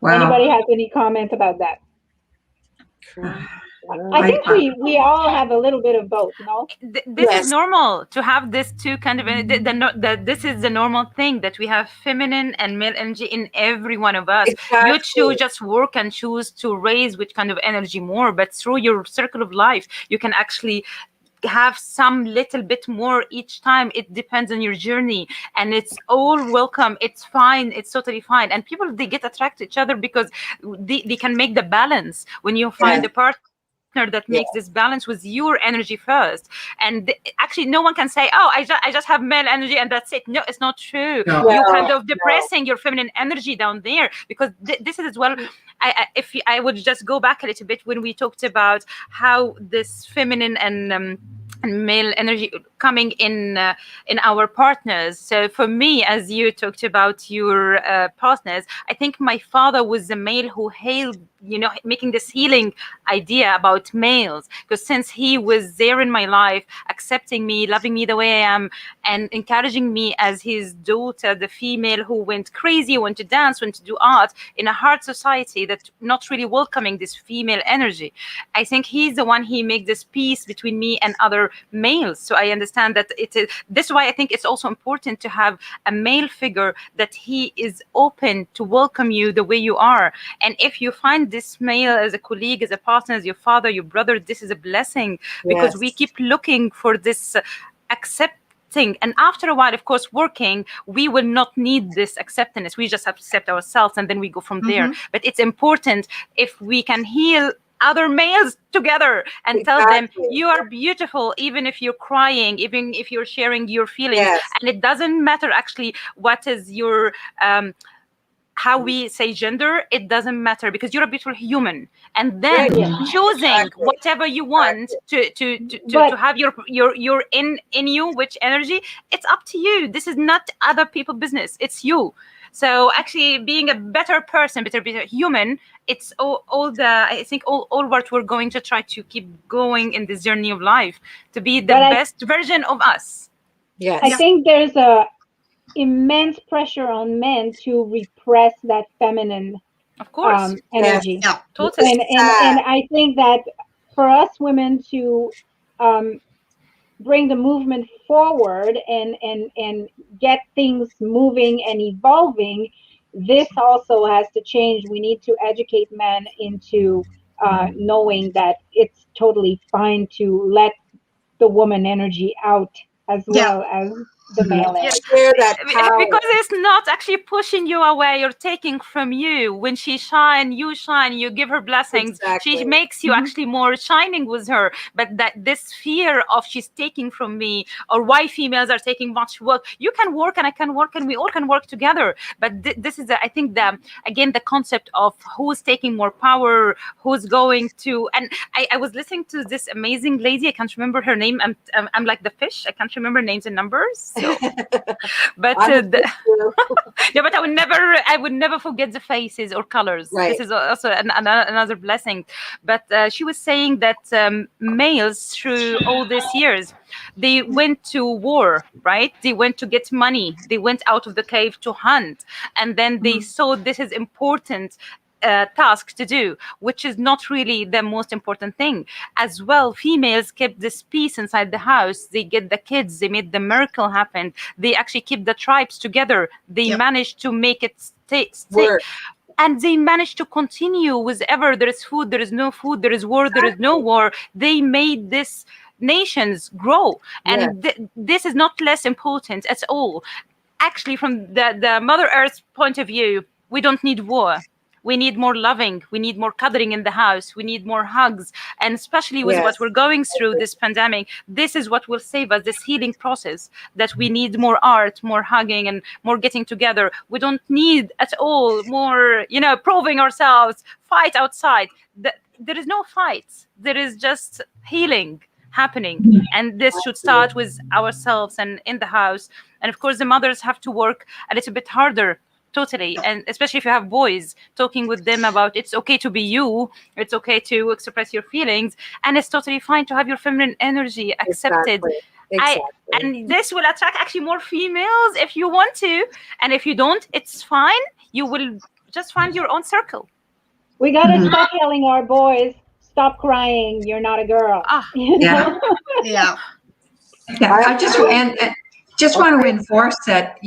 Speaker 4: Wow.
Speaker 2: Anybody has any comments about that? I think we all have a little bit of both, no?
Speaker 5: This is normal to have this two kind of this is the normal thing that we have feminine and male energy in every one of us.
Speaker 3: Exactly.
Speaker 5: You choose just work and choose to raise which kind of energy more, but through your circle of life you can actually have some little bit more each time. It depends on your journey, and it's all welcome. It's fine. It's totally fine. And people, they get attracted to each other because they can make the balance. When you find a partner that makes this balance with your energy first, and actually no one can say, oh, I just have male energy and that's it. No, it's not true. You kind of depressing your feminine energy down there, because this is as well. If I would just go back a little bit when we talked about how this feminine and male energy coming in our partners. So for me, as you talked about your partners, I think my father was the male who hailed, making this healing idea about males, because since he was there in my life, accepting me, loving me the way I am, and encouraging me as his daughter, the female who went crazy, went to dance, went to do art in a hard society that not really welcoming this female energy. I think he's the one, he made this peace between me and other males. So I understand that it is, this is why I think it's also important to have a male figure that he is open to welcome you the way you are. And if you find this male as a colleague, as a partner, as your father, your brother, this is a blessing, because we keep looking for this accepting. And after a while, of course, working, we will not need this acceptance. We just have to accept ourselves, and then we go from there. But it's important if we can heal other males together and tell them you are beautiful, even if you're crying, even if you're sharing your feelings. And it doesn't matter actually what is your how we say gender, it doesn't matter, because you're a beautiful human. And then choosing whatever you want to have your in you, which energy, it's up to you. This is not other people's business, it's you. So actually being a better person, better human, it's all the, I think all what we're going to try to keep going in this journey of life, to be the best version of us.
Speaker 2: I think there's a immense pressure on men to repress that feminine,
Speaker 5: of course,
Speaker 2: energy.
Speaker 5: Totally.
Speaker 2: And I think that for us women to bring the movement forward and get things moving and evolving, this also has to change. We need to educate men into knowing that it's totally fine to let the woman energy out as well as the male energy.
Speaker 5: Because it's not actually pushing you away or taking from you. When she shine, you give her blessings. She makes you actually more shining with her. But that this fear of she's taking from me, or why females are taking much work, you can work and I can work and we all can work together. But this is I think the concept of who's taking more power, who's going to, and I was listening to this amazing lady, I can't remember her name, I'm like the fish, I can't remember names and numbers. So, but but I would never forget the faces or colors. This is also another blessing. But she was saying that males through all these years, they went to war, right? They went to get money. They went out of the cave to hunt, and then they saw this is important task to do, which is not really the most important thing. As well, females kept this peace inside the house. They get the kids, they made the miracle happen. They actually keep the tribes together. They managed to make it stay. And they managed to continue with ever there is food, there is no food, there is war, there is no war. They made this nations grow. And this is not less important at all. Actually, from the Mother Earth's point of view, we don't need war. We need more loving. We need more cuddling in the house. We need more hugs. And especially with what we're going through, this pandemic, this is what will save us, this healing process, that we need more art, more hugging, and more getting together. We don't need at all more, proving ourselves, fight outside. There is no fight. There is just healing happening. And this should start with ourselves and in the house. And of course, the mothers have to work a little bit harder. Totally. And especially if you have boys, talking with them about it's okay to be you, it's okay to express your feelings, and it's totally fine to have your feminine energy accepted. And this will attract actually more females if you want to, and if you don't, it's fine. You will just find your own circle.
Speaker 2: We got to stop telling our boys stop crying. You're not a girl.
Speaker 5: Ah.
Speaker 2: You know?
Speaker 1: Yeah.
Speaker 4: Yeah, I just want to enforce that,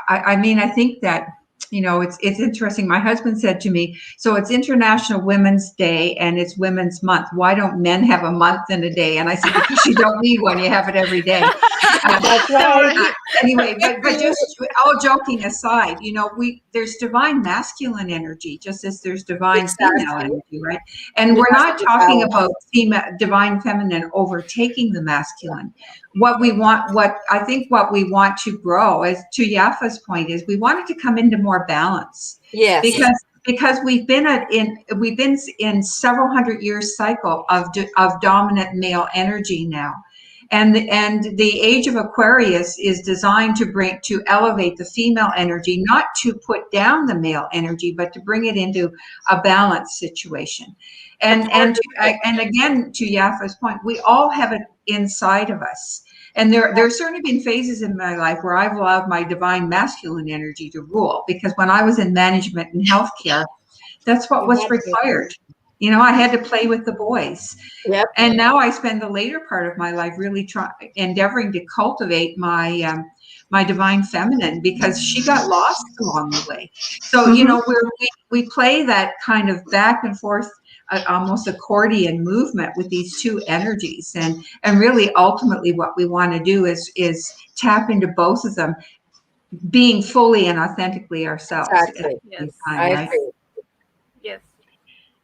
Speaker 4: I mean, I think that, it's interesting. My husband said to me, so it's International Women's Day and it's Women's Month. Why don't men have a month and a day? And I said, because you don't need one, you have it every day.
Speaker 2: That's right.
Speaker 4: Anyway, but just all joking aside, there's divine masculine energy, just as there's divine female energy, right? And we're not talking about divine feminine overtaking the masculine. What we want to grow, as to Yafa's point, is we want it to come into more balance.
Speaker 3: Yes.
Speaker 4: Because we've been in several hundred years cycle of dominant male energy now. And the age of Aquarius is designed to elevate the female energy, not to put down the male energy, but to bring it into a balanced situation. And again, to Yafa's point, we all have it inside of us. And there's certainly been phases in my life where I've allowed my divine masculine energy to rule, because when I was in management and healthcare, that's what was required. I had to play with the boys.
Speaker 3: Yep.
Speaker 4: And now I spend the later part of my life really endeavoring to cultivate my my divine feminine, because she got lost along the way. So, we play that kind of back and forth, almost accordion movement with these two energies. And really, ultimately, what we want to do is tap into both of them, being fully and authentically ourselves.
Speaker 3: Exactly.
Speaker 5: Yes.
Speaker 3: I agree.
Speaker 5: Yes.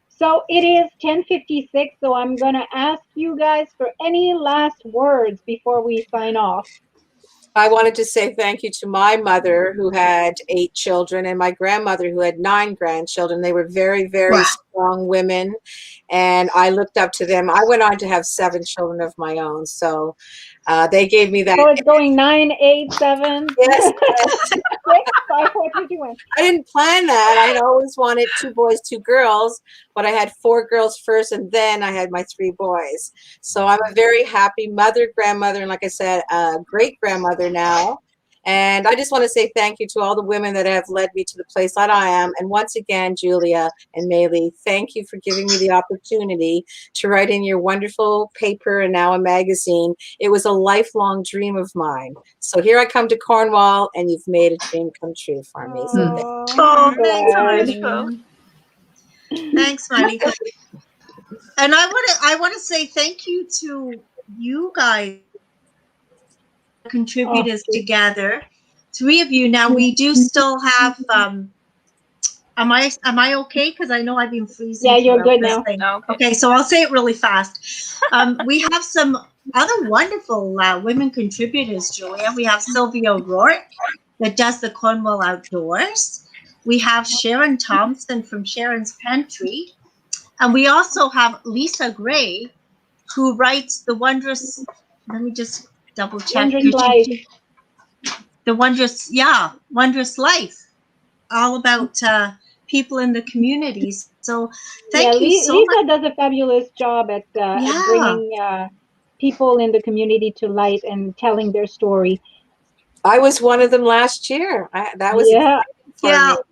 Speaker 2: So it is 10:56. So I'm gonna ask you guys for any last words before we sign off.
Speaker 3: I wanted to say thank you to my mother, who had 8 children, and my grandmother, who had 9 grandchildren. They were very, very strong women, and I looked up to them. I went on to have 7 children of my own, so they gave me that.
Speaker 2: So it's going 9, 8, 7.
Speaker 3: Yes.
Speaker 2: 6, 5, 4, 3, 2, 1.
Speaker 3: I didn't plan that. I always wanted 2 boys, 2 girls, but I had 4 girls first, and then I had my 3 boys. So I'm a very happy mother, grandmother, and like I said, great grandmother now. And I just want to say thank you to all the women that have led me to the place that I am. And once again, Julia and Maylee, thank you for giving me the opportunity to write in your wonderful paper and now a magazine. It was a lifelong dream of mine. So here I come to Cornwall, and you've made a dream come true for me. So thank you.
Speaker 1: Oh, thanks,
Speaker 2: Good.
Speaker 1: Marlene. Thanks, Marlene. And I want to say thank you to you guys, contributors together. 3 of you. Now we do still have. Am I okay? Because I know I've been freezing.
Speaker 2: Yeah, you're
Speaker 1: throughout
Speaker 2: good
Speaker 1: this
Speaker 2: now.
Speaker 1: thing.
Speaker 5: Okay.
Speaker 1: Okay, so I'll say it really fast. We have some other wonderful women contributors, Julia. We have Sylvia Rourke, that does the Cornwall Outdoors. We have Sharon Thompson from Sharon's Pantry. And we also have Lisa Gray, who writes the wondrous, let me just double check.
Speaker 2: Wondrous Life.
Speaker 1: The Wondrous Life, all about people in the communities. So thank you so much.
Speaker 2: Lisa does a fabulous job at bringing people in the community to light and telling their story.
Speaker 3: I was one of them last year. That was exciting for me.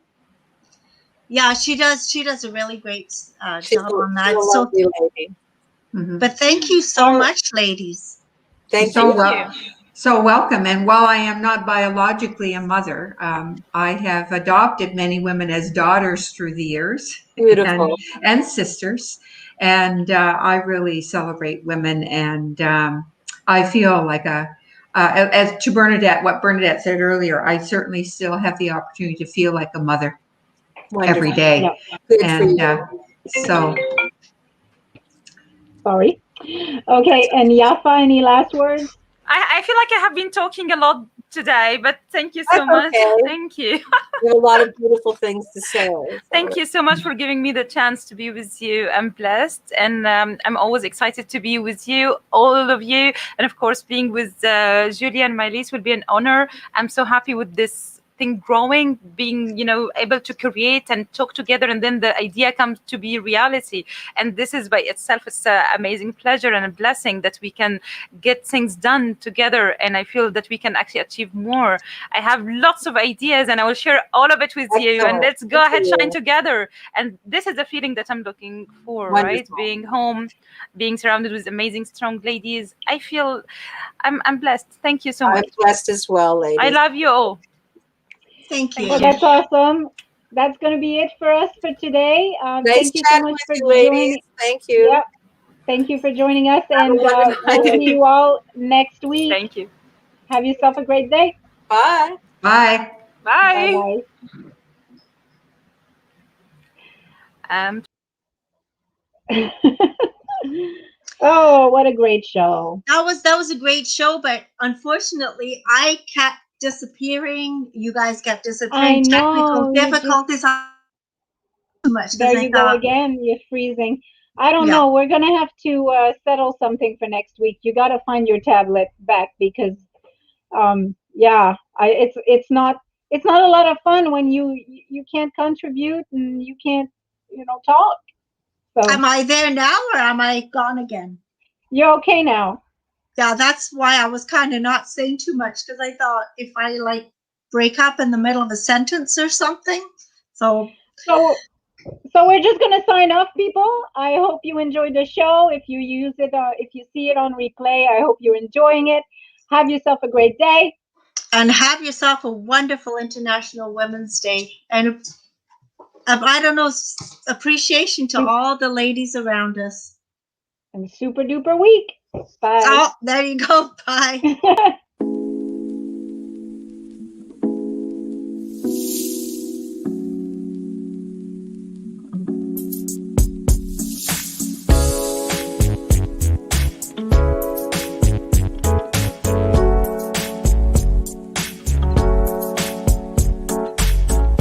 Speaker 1: Yeah, she does a really great job on that.
Speaker 3: She's a lovely lady.
Speaker 1: But thank you so much, ladies.
Speaker 3: Thank
Speaker 4: So
Speaker 3: you.
Speaker 4: So welcome. And while I am not biologically a mother, I have adopted many women as daughters through the years.
Speaker 3: Beautiful.
Speaker 4: And sisters. And I really celebrate women. And I feel like as to Bernadette, what Bernadette said earlier, I certainly still have the opportunity to feel like a mother every day.
Speaker 2: Yeah.
Speaker 3: Good
Speaker 4: And
Speaker 3: for you.
Speaker 4: so.
Speaker 2: Sorry. Okay, and Yafa, any last words?
Speaker 5: I feel like I have been talking a lot today, but thank you so
Speaker 3: That's
Speaker 5: much.
Speaker 3: okay.
Speaker 5: Thank you.
Speaker 3: You have a lot of beautiful things to say.
Speaker 5: Thank you so much for giving me the chance to be with you. I'm blessed, and I'm always excited to be with you, all of you, and of course, being with Julia and Maylee will be an honor. I'm so happy with this thing growing, being, you know, able to create and talk together, and then the idea comes to be reality. And this is by itself, it's an amazing pleasure and a blessing that we can get things done together. And I feel that we can actually achieve more. I have lots of ideas, and I will share all of it with you. And
Speaker 3: Excellent.
Speaker 5: let's go
Speaker 3: Good
Speaker 5: ahead,
Speaker 3: for
Speaker 5: shine
Speaker 3: you.
Speaker 5: together. And this is the feeling that I'm looking for, right?
Speaker 3: Wonderful.
Speaker 5: Being home, being surrounded with amazing, strong ladies. I feel I'm blessed. Thank you so
Speaker 3: I'm
Speaker 5: much.
Speaker 3: blessed as well, ladies.
Speaker 5: I love you all.
Speaker 1: Thank you.
Speaker 2: Well, that's awesome. That's going to be it for us for today.
Speaker 3: Nice
Speaker 2: Thank you so
Speaker 3: chat
Speaker 2: much
Speaker 3: with
Speaker 2: for
Speaker 3: you, ladies.
Speaker 2: joining.
Speaker 3: Thank you.
Speaker 2: Yep. Thank you for joining us,
Speaker 3: Have a
Speaker 2: and
Speaker 3: wonderful
Speaker 2: we'll
Speaker 3: day.
Speaker 2: see you all next week.
Speaker 5: Thank you.
Speaker 2: Have yourself a great day.
Speaker 3: Bye.
Speaker 4: Bye.
Speaker 5: Bye.
Speaker 2: Bye. Oh, what a great show.
Speaker 1: That was a great show, but unfortunately I kept disappearing. You guys kept disappearing.
Speaker 2: I know.
Speaker 1: Technical difficulties. Too much
Speaker 2: There
Speaker 1: I
Speaker 2: you go
Speaker 1: thought,
Speaker 2: again. You're freezing. I don't
Speaker 1: Yeah.
Speaker 2: know. We're gonna have to settle something for next week. You got to find your tablet back because, yeah, it's not a lot of fun when you can't contribute and you can't talk. So
Speaker 1: am I there now or am I gone again?
Speaker 2: you're okay now.
Speaker 1: Yeah, that's why I was kind of not saying too much, because I thought if I like break up in the middle of a sentence or something. So
Speaker 2: So we're just gonna sign off, people. I hope you enjoyed the show. If you use it, if you see it on replay, I hope you're enjoying it. Have yourself a great day.
Speaker 1: and have yourself a wonderful International Women's Day, and I don't know, appreciation to all the ladies around us.
Speaker 2: And super duper week. Bye.
Speaker 1: Oh, there you go. Bye.